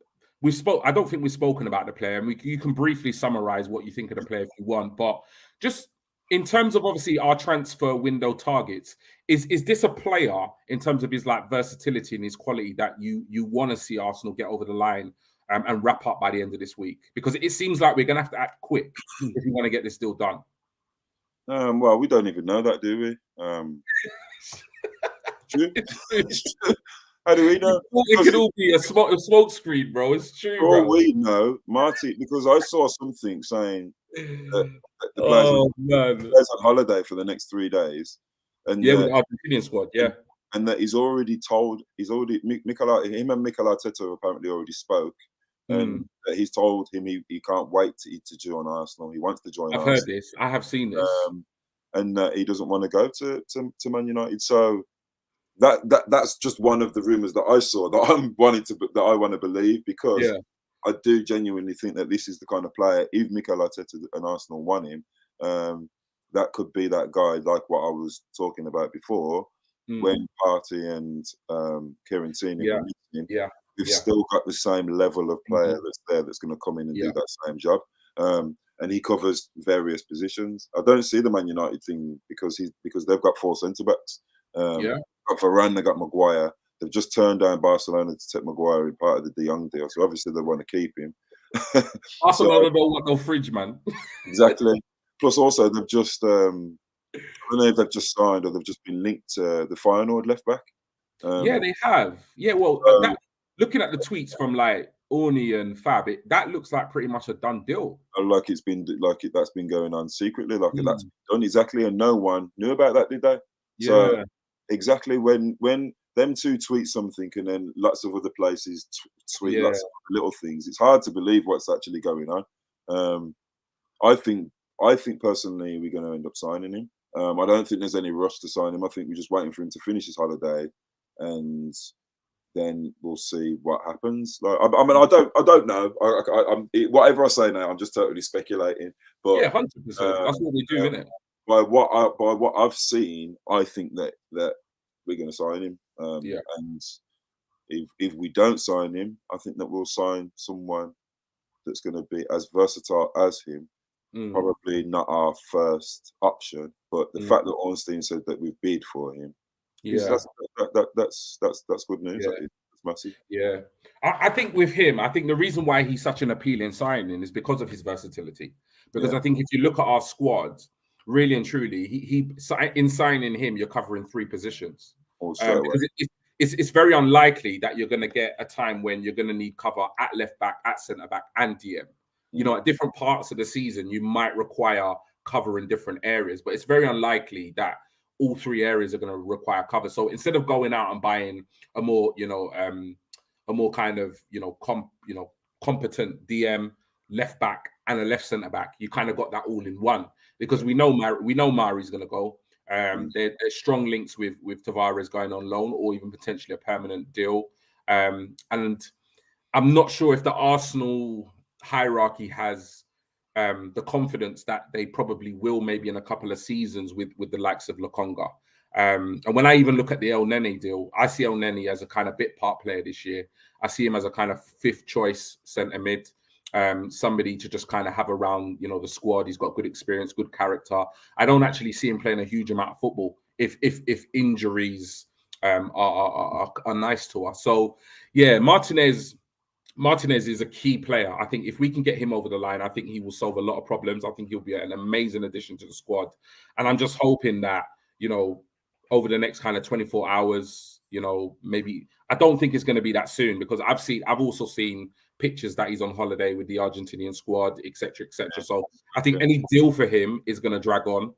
I don't think we've spoken about the player, and you can briefly summarize what you think of the player if you want, but just in terms of obviously our transfer window targets, is this a player in terms of his like versatility and his quality that you want to see Arsenal get over the line and wrap up by the end of this week? Because it seems like we're going to have to act quick if we want to get this deal done. Well, we don't even know that, do we? True. How do we know? It could all be a smoke screen, bro. It's true. Bro. We know, Marty, because I saw something saying that the players are on holiday for the next 3 days. And with the Argentinian squad, yeah. and that he's already him and Mikel Arteta apparently already spoke, and that he's told him he can't wait to join Arsenal. He wants to join I've Arsenal. heard this. I have seen this. And he doesn't want to go to Man United. So that's just one of the rumours that I saw that I want to believe, because I do genuinely think that this is the kind of player, if Mikel Arteta and Arsenal want him, that could be that guy, like what I was talking about before, when Partey and Kieran Tierney were missing. We've still got the same level of player that's going to come in and do that same job. And he covers various positions. I don't see the Man United thing because they've got 4 centre backs. Got Varane, they got Maguire. They've just turned down Barcelona to take Maguire in part of the De Jong deal, so obviously they want to keep him. Arsenal don't want no fridge, man. Exactly. Plus, also they've just I don't know if they've just signed or they've just been linked to the Feyenoord left back. They have. Yeah, well, looking at the tweets from like Orny and Fab, that looks like pretty much a done deal. Like that's been going on secretly, that's been done exactly, and no one knew about that, did they? Yeah. So exactly when them two tweet something and then lots of other places tweet lots of little things, it's hard to believe what's actually going on. I think personally we're going to end up signing him. I don't think there's any rush to sign him. I think we're just waiting for him to finish his holiday, and then we'll see what happens. Like, I mean, I don't know. Whatever I say now, I'm just totally speculating. But 100%. That's what we do, isn't it? By what I've seen, I think that we're going to sign him. And if we don't sign him, I think that we'll sign someone that's going to be as versatile as him. Probably not our first option, but the fact that Ornstein said that we've bid for him, that's good news. That's massive. Yeah, I think with him, I think the reason why he's such an appealing signing is because of his versatility. Because I think if you look at our squad, really and truly, he in signing him, you're covering 3 positions. Because it's very unlikely that you're going to get a time when you're going to need cover at left back, at centre back, and DM. You know, at different parts of the season, you might require cover in different areas, but it's very unlikely that all 3 areas are going to require cover. So instead of going out and buying a more, kind of, competent DM, left back, and a left centre back, you kind of got that all in one, because we know Mari's going to go. There's strong links with Tavares going on loan or even potentially a permanent deal. And I'm not sure if the Arsenal hierarchy has the confidence that they probably will maybe in a couple of seasons with the likes of Lokonga. And when I even look at the El Nene deal, I see El Nene as a kind of bit part player this year. I see him as a kind of 5th choice centre mid, somebody to just kind of have around, the squad. He's got good experience, good character. I don't actually see him playing a huge amount of football if injuries are nice to us. So yeah, Martinez is a key player. I think if we can get him over the line, I think he will solve a lot of problems. I think he'll be an amazing addition to the squad. And I'm just hoping that, over the next kind of 24 hours, maybe, I don't think it's going to be that soon, because I've also seen pictures that he's on holiday with the Argentinian squad, etc., etc. So I think any deal for him is going to drag on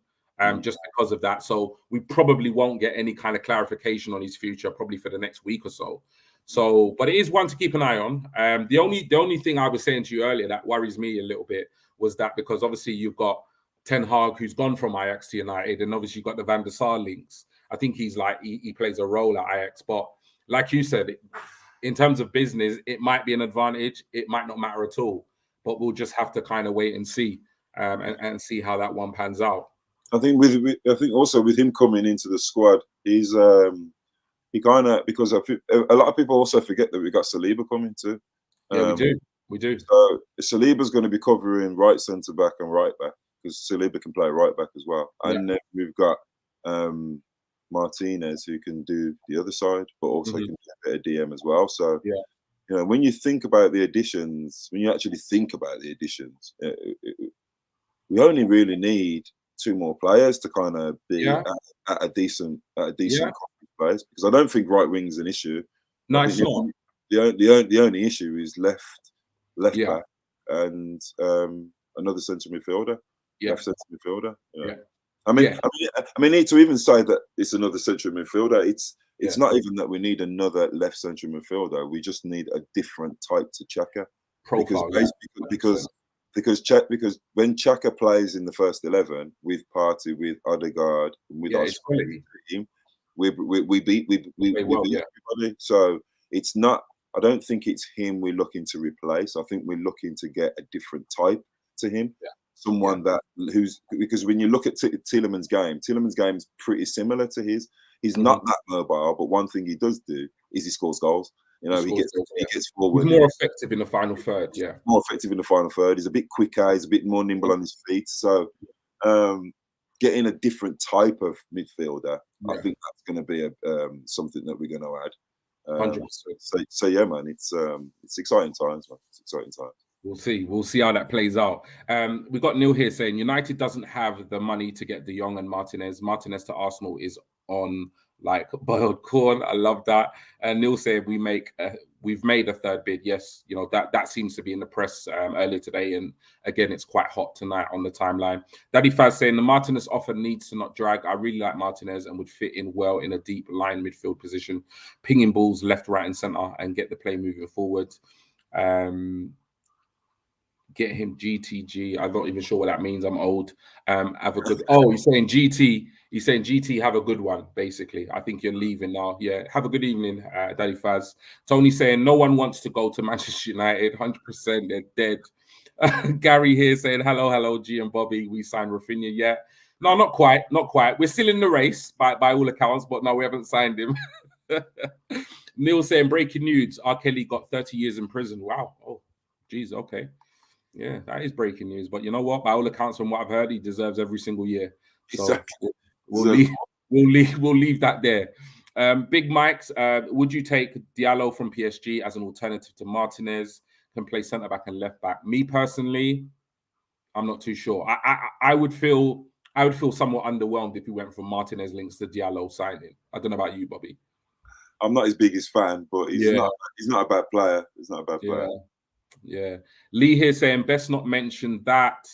just because of that. So we probably won't get any kind of clarification on his future probably for the next week or so. So, but it is one to keep an eye on. The only thing I was saying to you earlier that worries me a little bit was that, because obviously you've got Ten Hag, who's gone from Ajax to United, and obviously you've got the Van der Sar links. I think he's like, he plays a role at Ajax, but like you said, in terms of business, it might be an advantage. It might not matter at all, but we'll just have to kind of wait and see, and see how that one pans out. I think also with him coming into the squad, he's he kind of, because a lot of people also forget that we got Saliba coming too. Yeah, we do. So Saliba's going to be covering right centre back and right back, because Saliba can play right back as well. And then we've got Martinez, who can do the other side, but also can do a bit of DM as well. So when you think about the additions, we only really need 2 more players to kind of be at a decent place, because I don't think right wing is an issue. No, it's not. The only issue is left back and another centre midfielder. Left centre midfielder. I mean, need to even say that it's another central midfielder. It's not even that we need another left central midfielder. We just need a different type to Xhaka. Profile, because when Xhaka plays in the first 11 with Partey, with Odegaard, with our team, we beat everybody. So it's not. I don't think it's him we're looking to replace. I think we're looking to get a different type to him. Yeah. Someone because when you look at Tielemans' game is pretty similar to his. He's not that mobile, but one thing he does do is he scores goals. You know, he gets forward. He's more effective in the final third, More effective in the final third. He's a bit quicker. He's a bit more nimble on his feet. So getting a different type of midfielder, I think that's going to be something that we're going to add. 100%. So yeah, man, it's exciting times, man. It's exciting times. We'll see how that plays out. We've got Neil here saying United doesn't have the money to get De Jong and Martinez. Martinez to Arsenal is on like boiled corn. I love that. And Neil said we've made a third bid. Yes, you know, that seems to be in the press earlier today, and again it's quite hot tonight on the timeline. Daddy Faz saying the Martinez offer needs to not drag. I really like Martinez and would fit in well in a deep line midfield position, pinging balls left, right and centre and get the play moving forward. Get him GTG. I'm not even sure what that means. I'm old. Have a good. Oh, he's saying GT. He's saying GT. Have a good one. Basically, I think you're leaving now. Yeah. Have a good evening, Daddy Faz. Tony saying no one wants to go to Manchester United. 100%. They're dead. Gary here saying hello, G and Bobby. We signed Rafinha yet? No, not quite. We're still in the race by all accounts, but no, we haven't signed him. Neil saying breaking news. R. Kelly got 30 years in prison. Wow. Oh, geez. Okay. Yeah, that is breaking news. But you know what? By all accounts, from what I've heard, he deserves every single year. So exactly. we'll leave that there. Big Mike's, would you take Diallo from PSG as an alternative to Martinez? Can play centre back and left back. Me personally, I'm not too sure. I would feel somewhat underwhelmed if we went from Martinez links to Diallo signing. I don't know about you, Bobby. I'm not his biggest fan, but he's not a bad player. He's not a bad player. Yeah. Lee here saying best not mention that.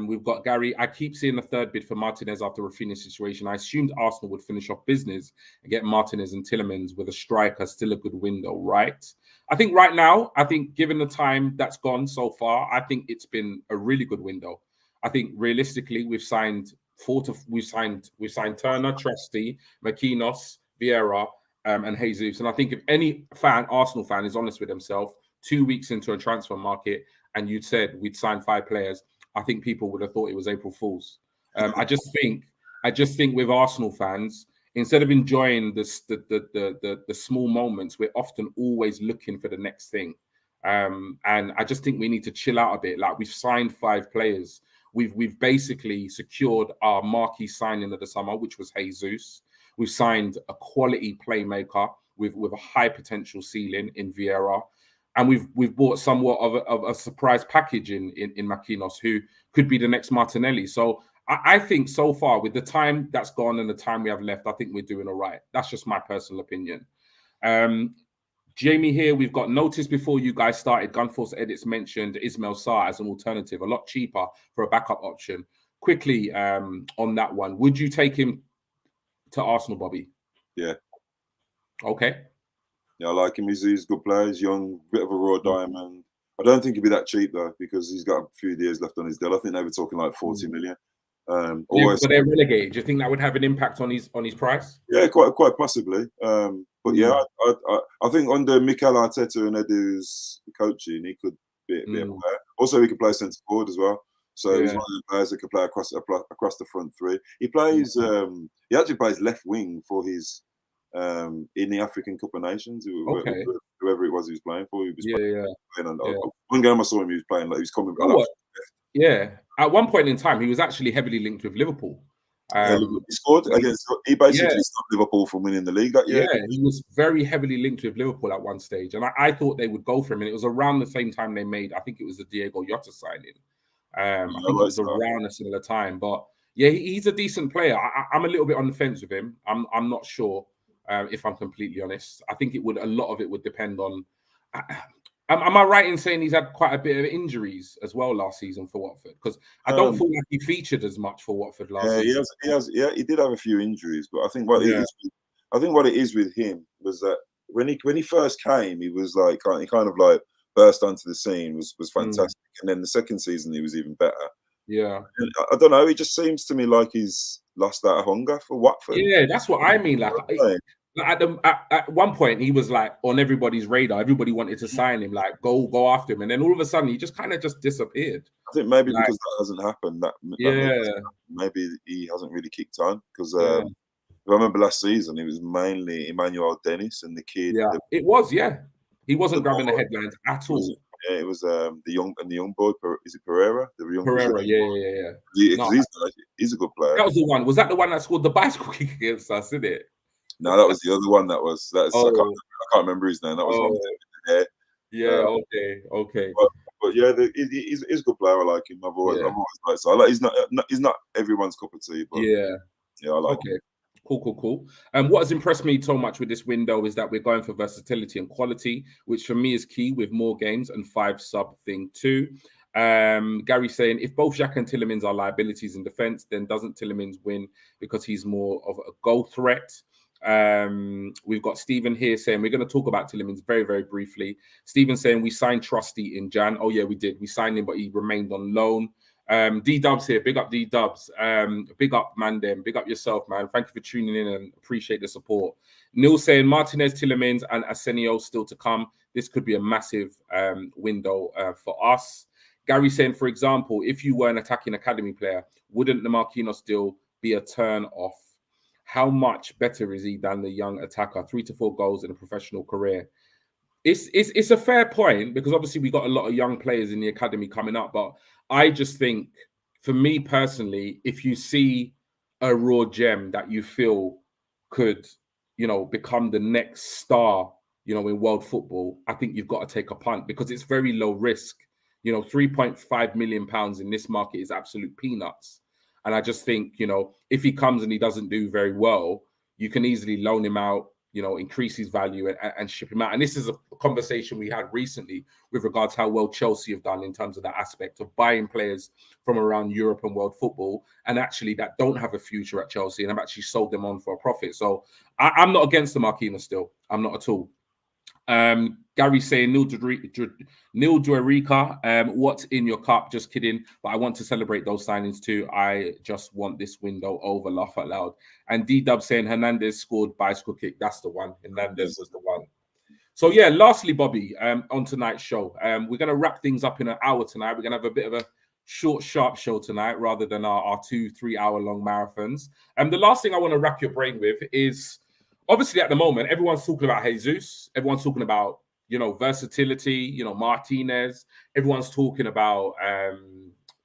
We've got Gary. I keep seeing the third bid for Martinez after Rafinha's situation. I assumed Arsenal would finish off business and get Martinez and Tielemans with a striker. Still a good window, right? I think right now, given the time that's gone so far, I think it's been a really good window. I think realistically, we've signed Turner, Trusty, McKinnos, Vieira, and Jesus. And I think if any Arsenal fan is honest with himself, 2 weeks into a transfer market, and you'd said we'd sign 5 players, I think people would have thought it was April Fool's. I just think with Arsenal fans, instead of enjoying the small moments, we're often always looking for the next thing. And I just think we need to chill out a bit. Like, we've signed 5 players. We've basically secured our marquee signing of the summer, which was Jesus. We've signed a quality playmaker with a high potential ceiling in Vieira. And we've bought somewhat of a surprise package in McKinnos, who could be the next Martinelli. So I think so far, with the time that's gone and the time we have left, I think we're doing all right. That's just my personal opinion. Jamie here, we've got notice before you guys started. Gunforce Edits mentioned Ismail Sarr as an alternative, a lot cheaper for a backup option. Quickly on that one, would you take him to Arsenal, Bobby? Yeah. Okay. Yeah, I like him. He's a good player. He's young, bit of a raw diamond. I don't think he'd be that cheap though, because he's got a few years left on his deal. I think they were talking like 40 million. But they're relegated. Do you think that would have an impact on his price? Yeah, quite possibly. But yeah, I think under Mikel Arteta and Edu's coaching, he could be a player. Also, he could play centre forward as well. So he's one of the players that could play across the front three. He plays. He actually plays left wing for his. In the African Cup of Nations, whoever it was he was playing for, he was playing on. One game I saw him, he was playing like he was coming. Yeah, at one point in time, he was actually heavily linked with Liverpool. He scored against. He basically stopped Liverpool from winning the league that year. Yeah, he was very heavily linked with Liverpool at one stage, and I thought they would go for him. And it was around the same time they made. I think it was the Diego Jota signing. I think it was around a similar time. But yeah, he's a decent player. I'm a little bit on the fence with him. I'm not sure. If I'm completely honest, I think a lot of it would depend on. Am I right in saying he's had quite a bit of injuries as well last season for Watford? Because I don't feel like he featured as much for Watford last season. He did have a few injuries, but I think what it is with him was that when he first came, he was like he kind of like burst onto the scene, was fantastic, and then the second season he was even better. Yeah, and I don't know. It just seems to me like he's lost that hunger for Watford. Yeah, that's what I mean. Like at one point, he was like on everybody's radar. Everybody wanted to sign him, like go after him, and then all of a sudden, he just kind of just disappeared. I think maybe because that hasn't happened. Maybe he hasn't really kicked on because. I remember last season it was mainly Emmanuel Dennis and the kid. Yeah, it was. Yeah, he wasn't grabbing the headlines at all. It was the young boy. Is it Pereira? The young Pereira. Yeah. He's a good player. That was the one. Was that the one that scored the bicycle kick against us? Isn't it? No, that was the other one. I can't remember his name. That was one. Yeah. Okay. But yeah, he's a good player. I like him. I've always liked. So he's not everyone's cup of tea. But yeah, I like him. Cool. What has impressed me so much with this window is that we're going for versatility and quality, which for me is key with more games and 5 sub thing too. Gary saying, if both Xhaka and Tielemans are liabilities in defence, then doesn't Tielemans win because he's more of a goal threat? We've got Stephen here saying we're going to talk about Tielemans very, very briefly. Stephen saying we signed Trusty in Jan. Oh yeah, we did. We signed him, but he remained on loan. D-Dubs here. Big up D-Dubs. Big up Mandem. Big up yourself, man. Thank you for tuning in and appreciate the support. Neil saying Martinez, Tielemans and Arsenio still to come. This could be a massive window for us. Gary saying, for example, if you were an attacking academy player, wouldn't the Marquinhos deal be a turn off? How much better is he than the young attacker? 3 to 4 goals in a professional career. It's a fair point because obviously we got a lot of young players in the academy coming up, but I just think, for me personally, if you see a raw gem that you feel could, become the next star, in world football, I think you've got to take a punt because it's very low risk. 3.5 million pounds in this market is absolute peanuts. And I just think, if he comes and he doesn't do very well, you can easily loan him out, increase his value and ship him out. And this is a conversation we had recently with regards to how well Chelsea have done in terms of that aspect of buying players from around Europe and world football and actually that don't have a future at Chelsea and have actually sold them on for a profit. So I'm not against the Marquinhos still. I'm not at all. Gary saying, Neil Duerica, what's in your cup? Just kidding. But I want to celebrate those signings too. I just want this window over. Laugh out loud. And D-Dub saying Hernandez scored bicycle kick. That's the one. Hernandez was the one. So yeah, lastly, Bobby, on tonight's show, we're going to wrap things up in an hour tonight. We're going to have a bit of a short, sharp show tonight rather than our 2-3 hour long marathons. And the last thing I want to wrap your brain with is, obviously, at the moment, everyone's talking about Jesus. Everyone's talking about, versatility, Martinez. Everyone's talking about,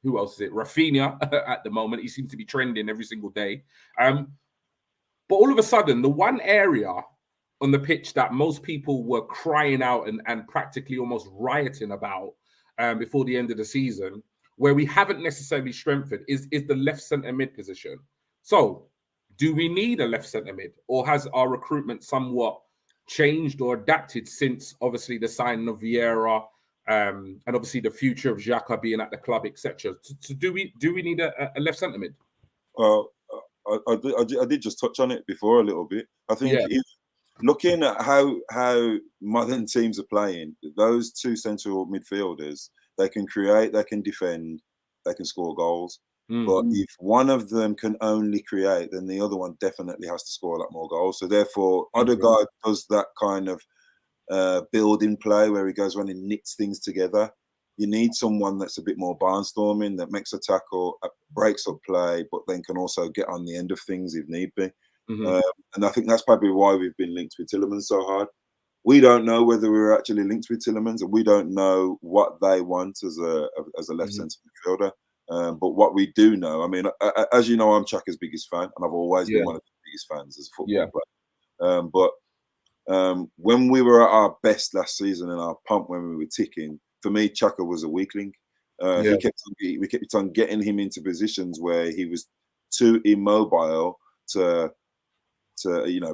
who else is it? Rafinha at the moment. He seems to be trending every single day. But all of a sudden, the one area on the pitch that most people were crying out and practically almost rioting about before the end of the season, where we haven't necessarily strengthened, is the left centre mid position. So, do we need a left centre mid, or has our recruitment somewhat changed or adapted since obviously the signing of Vieira and obviously the future of Xhaka being at the club, etc.? So do we need a left centre mid? Well, I did just touch on it before a little bit. I think if looking at how modern teams are playing, those two central midfielders, they can create, they can defend, they can score goals. But if one of them can only create, then the other one definitely has to score a lot more goals. So therefore, Odegaard does that kind of building play where he goes around and knits things together. You need someone that's a bit more barnstorming, that makes a tackle, breaks up play, but then can also get on the end of things if need be. And I think that's probably why we've been linked with Tielemans so hard. We don't know whether we're actually linked with Tielemans, and we don't know what they want as a left centre midfielder. But what we do know, I mean, as you know, I'm Xhaka's biggest fan, and I've always been one of the biggest fans as a football player. But when we were at our best last season and our pump, when we were ticking, for me, Xhaka was a weakling. We kept on getting him into positions where he was too immobile to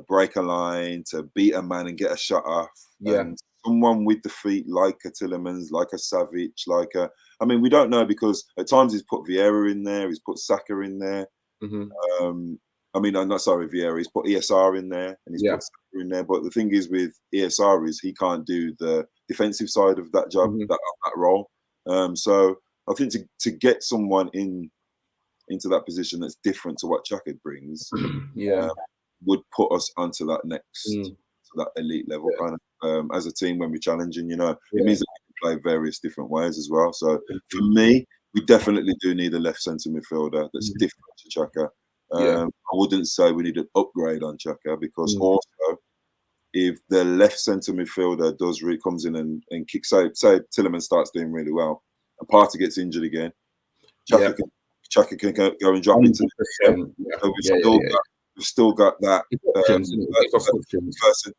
break a line, to beat a man and get a shot off. And someone with the feet like a Tillemans, like a Savic, like a. I mean, we don't know because at times he's put Vieira in there, he's put Saka in there. I mean, I'm not sorry, Vieira. He's put ESR in there and he's put Saka in there. But the thing is with ESR is he can't do the defensive side of that job, that role. So I think to get someone into that position that's different to what Chaka brings, would put us onto that next, to that elite level kind of as a team when we're challenging. It means that we can play various different ways as well. So for me, we definitely do need a left centre midfielder that's different to Chaka. I wouldn't say we need an upgrade on Chaka because also if the left centre midfielder comes in and kicks, say Tillemans starts doing really well and Partey gets injured again, Chaka can go and drop into the we've still got that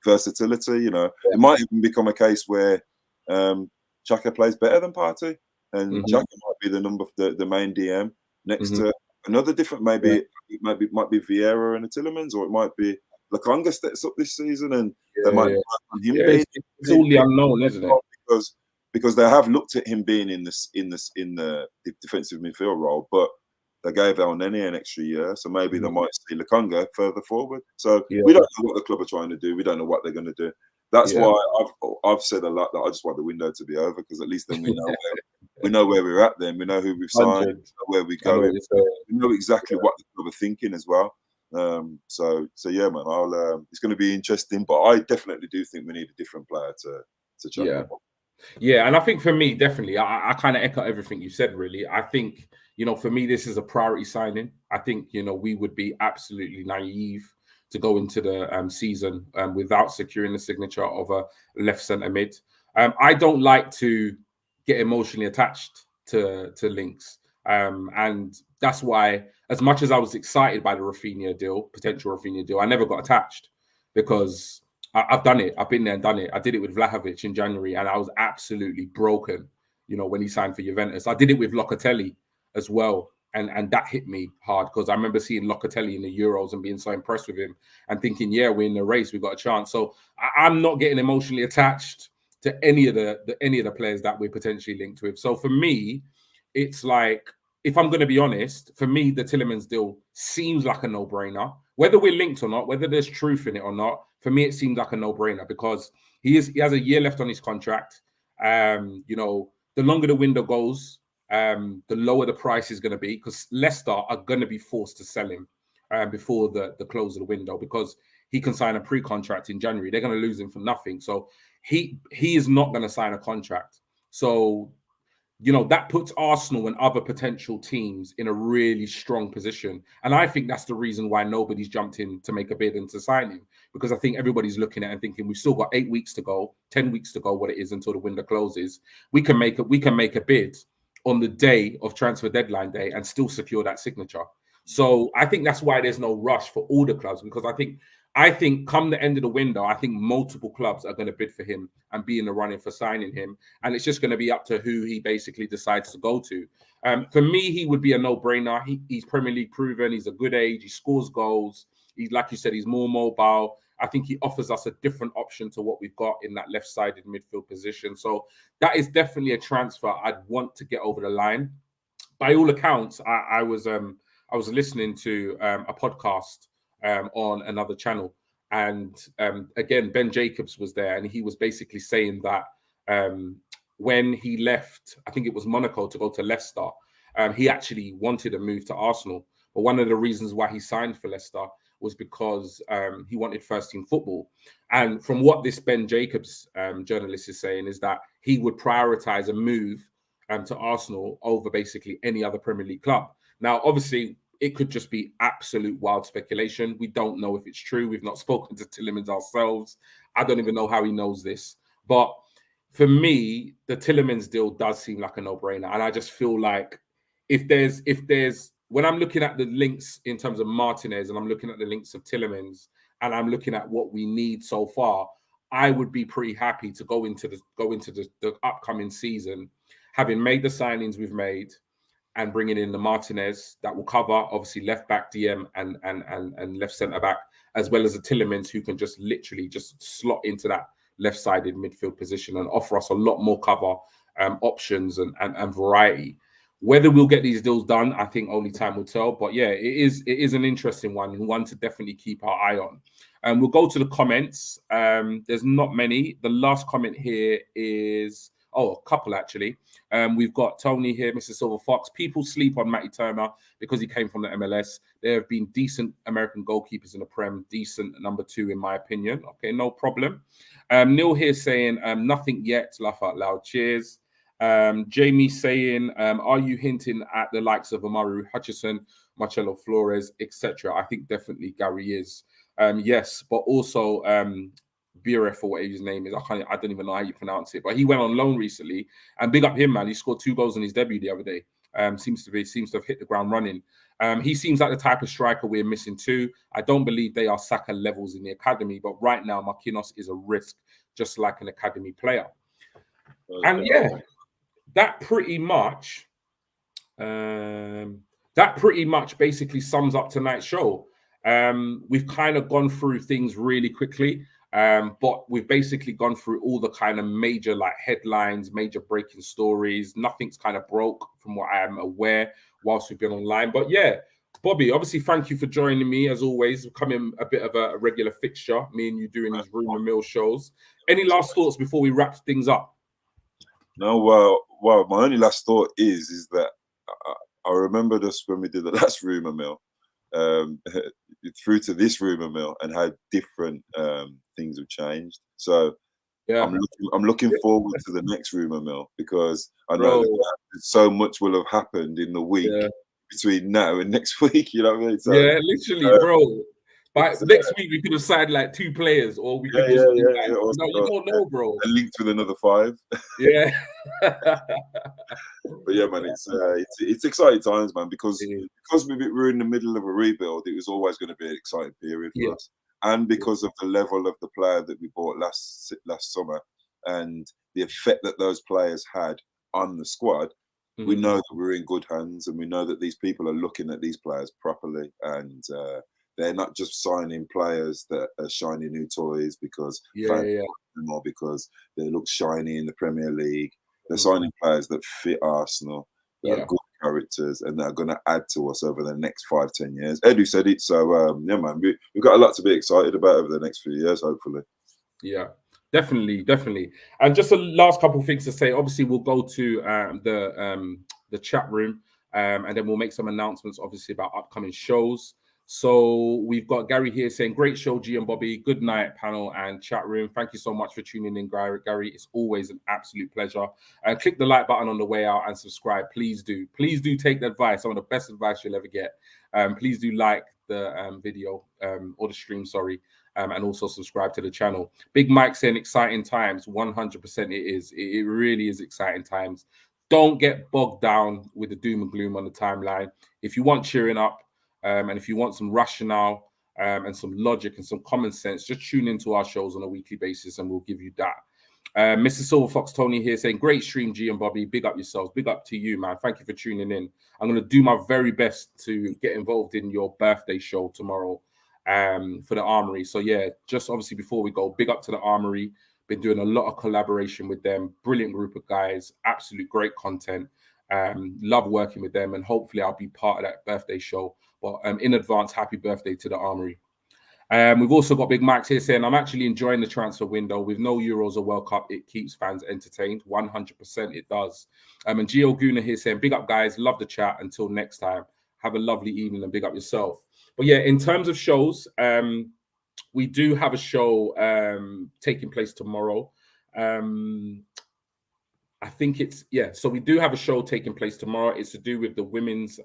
versatility. It might even become a case where Chaka plays better than Partey, and Chaka might be the main DM next to another different. Maybe it might be Vieira and a Tillemans, or it might be Lokonga steps up this season, and they might work on him. It's all the unknown, isn't it? Because they have looked at him being in the defensive midfield role, but they gave El Neni an extra year, so maybe they might see Lokonga further forward. So we don't know what the club are trying to do. We don't know what they're going to do. That's why I've said a lot that I just want the window to be over, because at least then we know where we're at. Then we know who we've signed, we know where we go. We know exactly what the club are thinking as well. So yeah, man. It's going to be interesting, but I definitely do think we need a different player to try. Yeah, and I think for me, definitely, I kind of echo everything you said, really. I think, for me, this is a priority signing. I think, we would be absolutely naive to go into the season without securing the signature of a left centre mid. I don't like to get emotionally attached to links. And that's why, as much as I was excited by the potential Rafinha deal, I never got attached because I've done it. I've been there and done it. I did it with Vlahovic in January, and I was absolutely broken, when he signed for Juventus. I did it with Locatelli as well, and that hit me hard because I remember seeing Locatelli in the Euros and being so impressed with him and thinking, yeah, we're in the race, we've got a chance. So I'm not getting emotionally attached to any of the players that we're potentially linked with. So for me, it's like, if I'm going to be honest, for me, the Tillemans deal seems like a no-brainer. Whether we're linked or not, whether there's truth in it or not, for me, it seems like a no-brainer because he has a year left on his contract. The longer the window goes, the lower the price is going to be because Leicester are going to be forced to sell him before the close of the window because he can sign a pre-contract in January. They're going to lose him for nothing. So he is not going to sign a contract. So that puts Arsenal and other potential teams in a really strong position. And I think that's the reason why nobody's jumped in to make a bid and to sign him, because I think everybody's looking at it and thinking we've still got 8 weeks to go, 10 weeks to go, what it is until the window closes. We can make a bid on the day of transfer deadline day and still secure that signature. So I think that's why there's no rush for all the clubs, because I think come the end of the window, I think multiple clubs are going to bid for him and be in the running for signing him. And it's just going to be up to who he basically decides to go to. For me, he would be a no-brainer. He's Premier League proven. He's a good age. He scores goals. He's, like you said, he's more mobile. I think he offers us a different option to what we've got in that left-sided midfield position. So that is definitely a transfer I'd want to get over the line. By all accounts, I was listening to a podcast on another channel, and again, Ben Jacobs was there, and he was basically saying that when he left, I think it was Monaco to go to Leicester, he actually wanted a move to Arsenal, but one of the reasons why he signed for Leicester was because he wanted first-team football. And from what this Ben Jacobs journalist is saying is that he would prioritize a move to Arsenal over basically any other Premier League club. Now, obviously, it could just be absolute wild speculation. We don't know if it's true. We've not spoken to Tillemans ourselves. I don't even know how he knows this. But for me, the Tillemans deal does seem like a no-brainer. And I just feel like if there's when I'm looking at the links in terms of Martinez and I'm looking at the links of Tillemans and I'm looking at what we need so far, I would be pretty happy to go into the upcoming season, having made the signings we've made, and bringing in the Martinez that will cover obviously left back, DM, and left centre back, as well as the Tillemans who can just literally just slot into that left-sided midfield position and offer us a lot more cover, options and variety. Whether we'll get these deals done, I think only time will tell. But yeah, it is an interesting one and one to definitely keep our eye on. We'll go to the comments. There's not many. The last comment here is, a couple actually. We've got Tony here, Mr. Silver Fox. People sleep on Matty Turner because he came from the MLS. There have been decent American goalkeepers in the Prem, decent number 2 in my opinion. Okay, no problem. Neil here saying nothing yet. Laugh out loud. Cheers. Jamie saying, are you hinting at the likes of Amaru Hutchison, Marcelo Flores, etc.? I think definitely Gary is. Yes, but also Biref, or whatever his name is. I don't even know how you pronounce it. But he went on loan recently, and big up him, man. He scored 2 goals in his debut the other day. Seems to have hit the ground running. He seems like the type of striker we're missing too. I don't believe they are Saka levels in the academy, but right now Marquinhos is a risk, just like an academy player. And yeah. That pretty much basically sums up tonight's show. We've kind of gone through things really quickly, but we've basically gone through all the kind of major headlines, major breaking stories. Nothing's kind of broke from what I am aware whilst we've been online. But yeah, Bobby, obviously, thank you for joining me as always, becoming a bit of a regular fixture. Me and you doing these Rumour Mill shows. Any last thoughts before we wrap things up? No, well, my only last thought is that I remember this when we did the last Rumour Mill, through to this Rumour Mill, and how different things have changed. So yeah, I'm looking forward to the next Rumour Mill, because I know that so much will have happened in the week between now and next week. You know what I mean? So, yeah, literally, bro. But next week we could have signed 2 players, or we could just you don't know, bro. And linked with another 5. Yeah. But yeah, man, it's exciting times, man, because we're in the middle of a rebuild. It was always going to be an exciting period for us, and because of the level of the player that we bought last summer and the effect that those players had on the squad, we know that we're in good hands, and we know that these people are looking at these players properly, and they're not just signing players that are shiny new toys because or because they look shiny in the Premier League. They're signing players that fit Arsenal, that are good characters, and that are going to add to us over the next 5-10 years. Edu said it, so yeah, man, we've got a lot to be excited about over the next few years, hopefully. Yeah, definitely. And just a last couple of things to say. Obviously, we'll go to the chat room, and then we'll make some announcements, obviously, about upcoming shows. So we've got Gary here saying, great show, G and Bobby. Good night, panel and chat room. Thank you so much for tuning in, Gary. It's always an absolute pleasure. Click the like button on the way out and subscribe. Please do. Please do take the advice. Some of the best advice you'll ever get. Please do like the video or the stream, sorry. And also subscribe to the channel. Big Mike saying exciting times. 100% it is. It really is exciting times. Don't get bogged down with the doom and gloom on the timeline. If you want cheering up, and if you want some rationale and some logic and some common sense, just tune into our shows on a weekly basis and we'll give you that. Mr. Silver Fox Tony here saying, great stream, G and Bobby. Big up yourselves. Big up to you, man. Thank you for tuning in. I'm going to do my very best to get involved in your birthday show tomorrow for the Armory. So yeah, just obviously before we go, big up to the Armory. Been doing a lot of collaboration with them. Brilliant group of guys. Absolute great content. Love working with them, and hopefully I'll be part of that birthday show. But in advance, happy birthday to the Armory. We've also got Big Max here saying, I'm actually enjoying the transfer window. With no Euros or World Cup, it keeps fans entertained. 100% it does. And Gio Guna here saying, big up, guys. Love the chat. Until next time, have a lovely evening and big up yourself. But yeah, in terms of shows, we do have a show taking place tomorrow. I think it's, so we do have a show taking place tomorrow. It's to do with the women's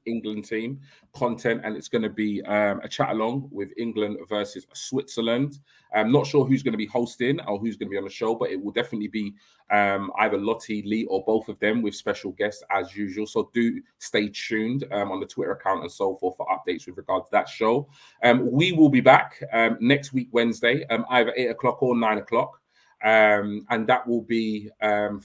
England team content, and it's going to be a chat along with England versus Switzerland. I'm not sure who's going to be hosting or who's going to be on the show, but it will definitely be either Lottie, Lee, or both of them with special guests as usual. So do stay tuned on the Twitter account and so forth for updates with regards to that show. We will be back next week, Wednesday, either 8 o'clock or 9 o'clock. And that will be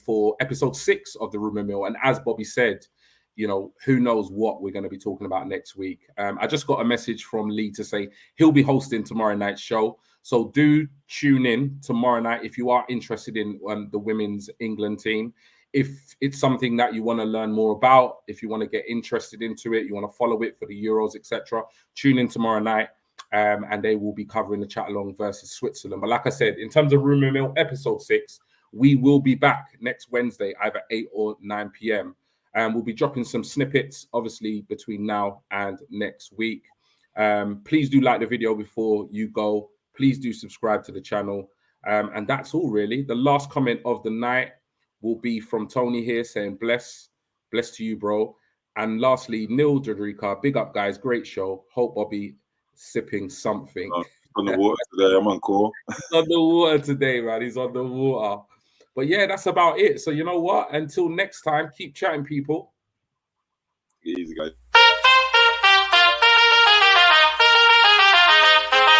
for episode 6 of the Rumour Mill. And as Bobby said, you know, who knows what we're going to be talking about next week. I just got a message from Lee to say he'll be hosting tomorrow night's show. So do tune in tomorrow night if you are interested in the women's England team. If it's something that you want to learn more about, if you want to get interested into it, you want to follow it for the Euros, etc., tune in tomorrow night, and they will be covering the chat along versus Switzerland. But like I said, in terms of Rumour Mill episode 6, we will be back next Wednesday, either 8 or 9 p.m. And we'll be dropping some snippets, obviously, between now and next week. Please do like the video before you go. Please do subscribe to the channel. And that's all, really. The last comment of the night will be from Tony here saying, bless to you, bro. And lastly, Neil Jadrika, big up, guys. Great show. Hope Bobby sipping something. On the water today. I'm on call. He's on the water today, man. He's on the water. But yeah, that's about it. So you know what? Until next time, keep chatting, people. Easy, guys.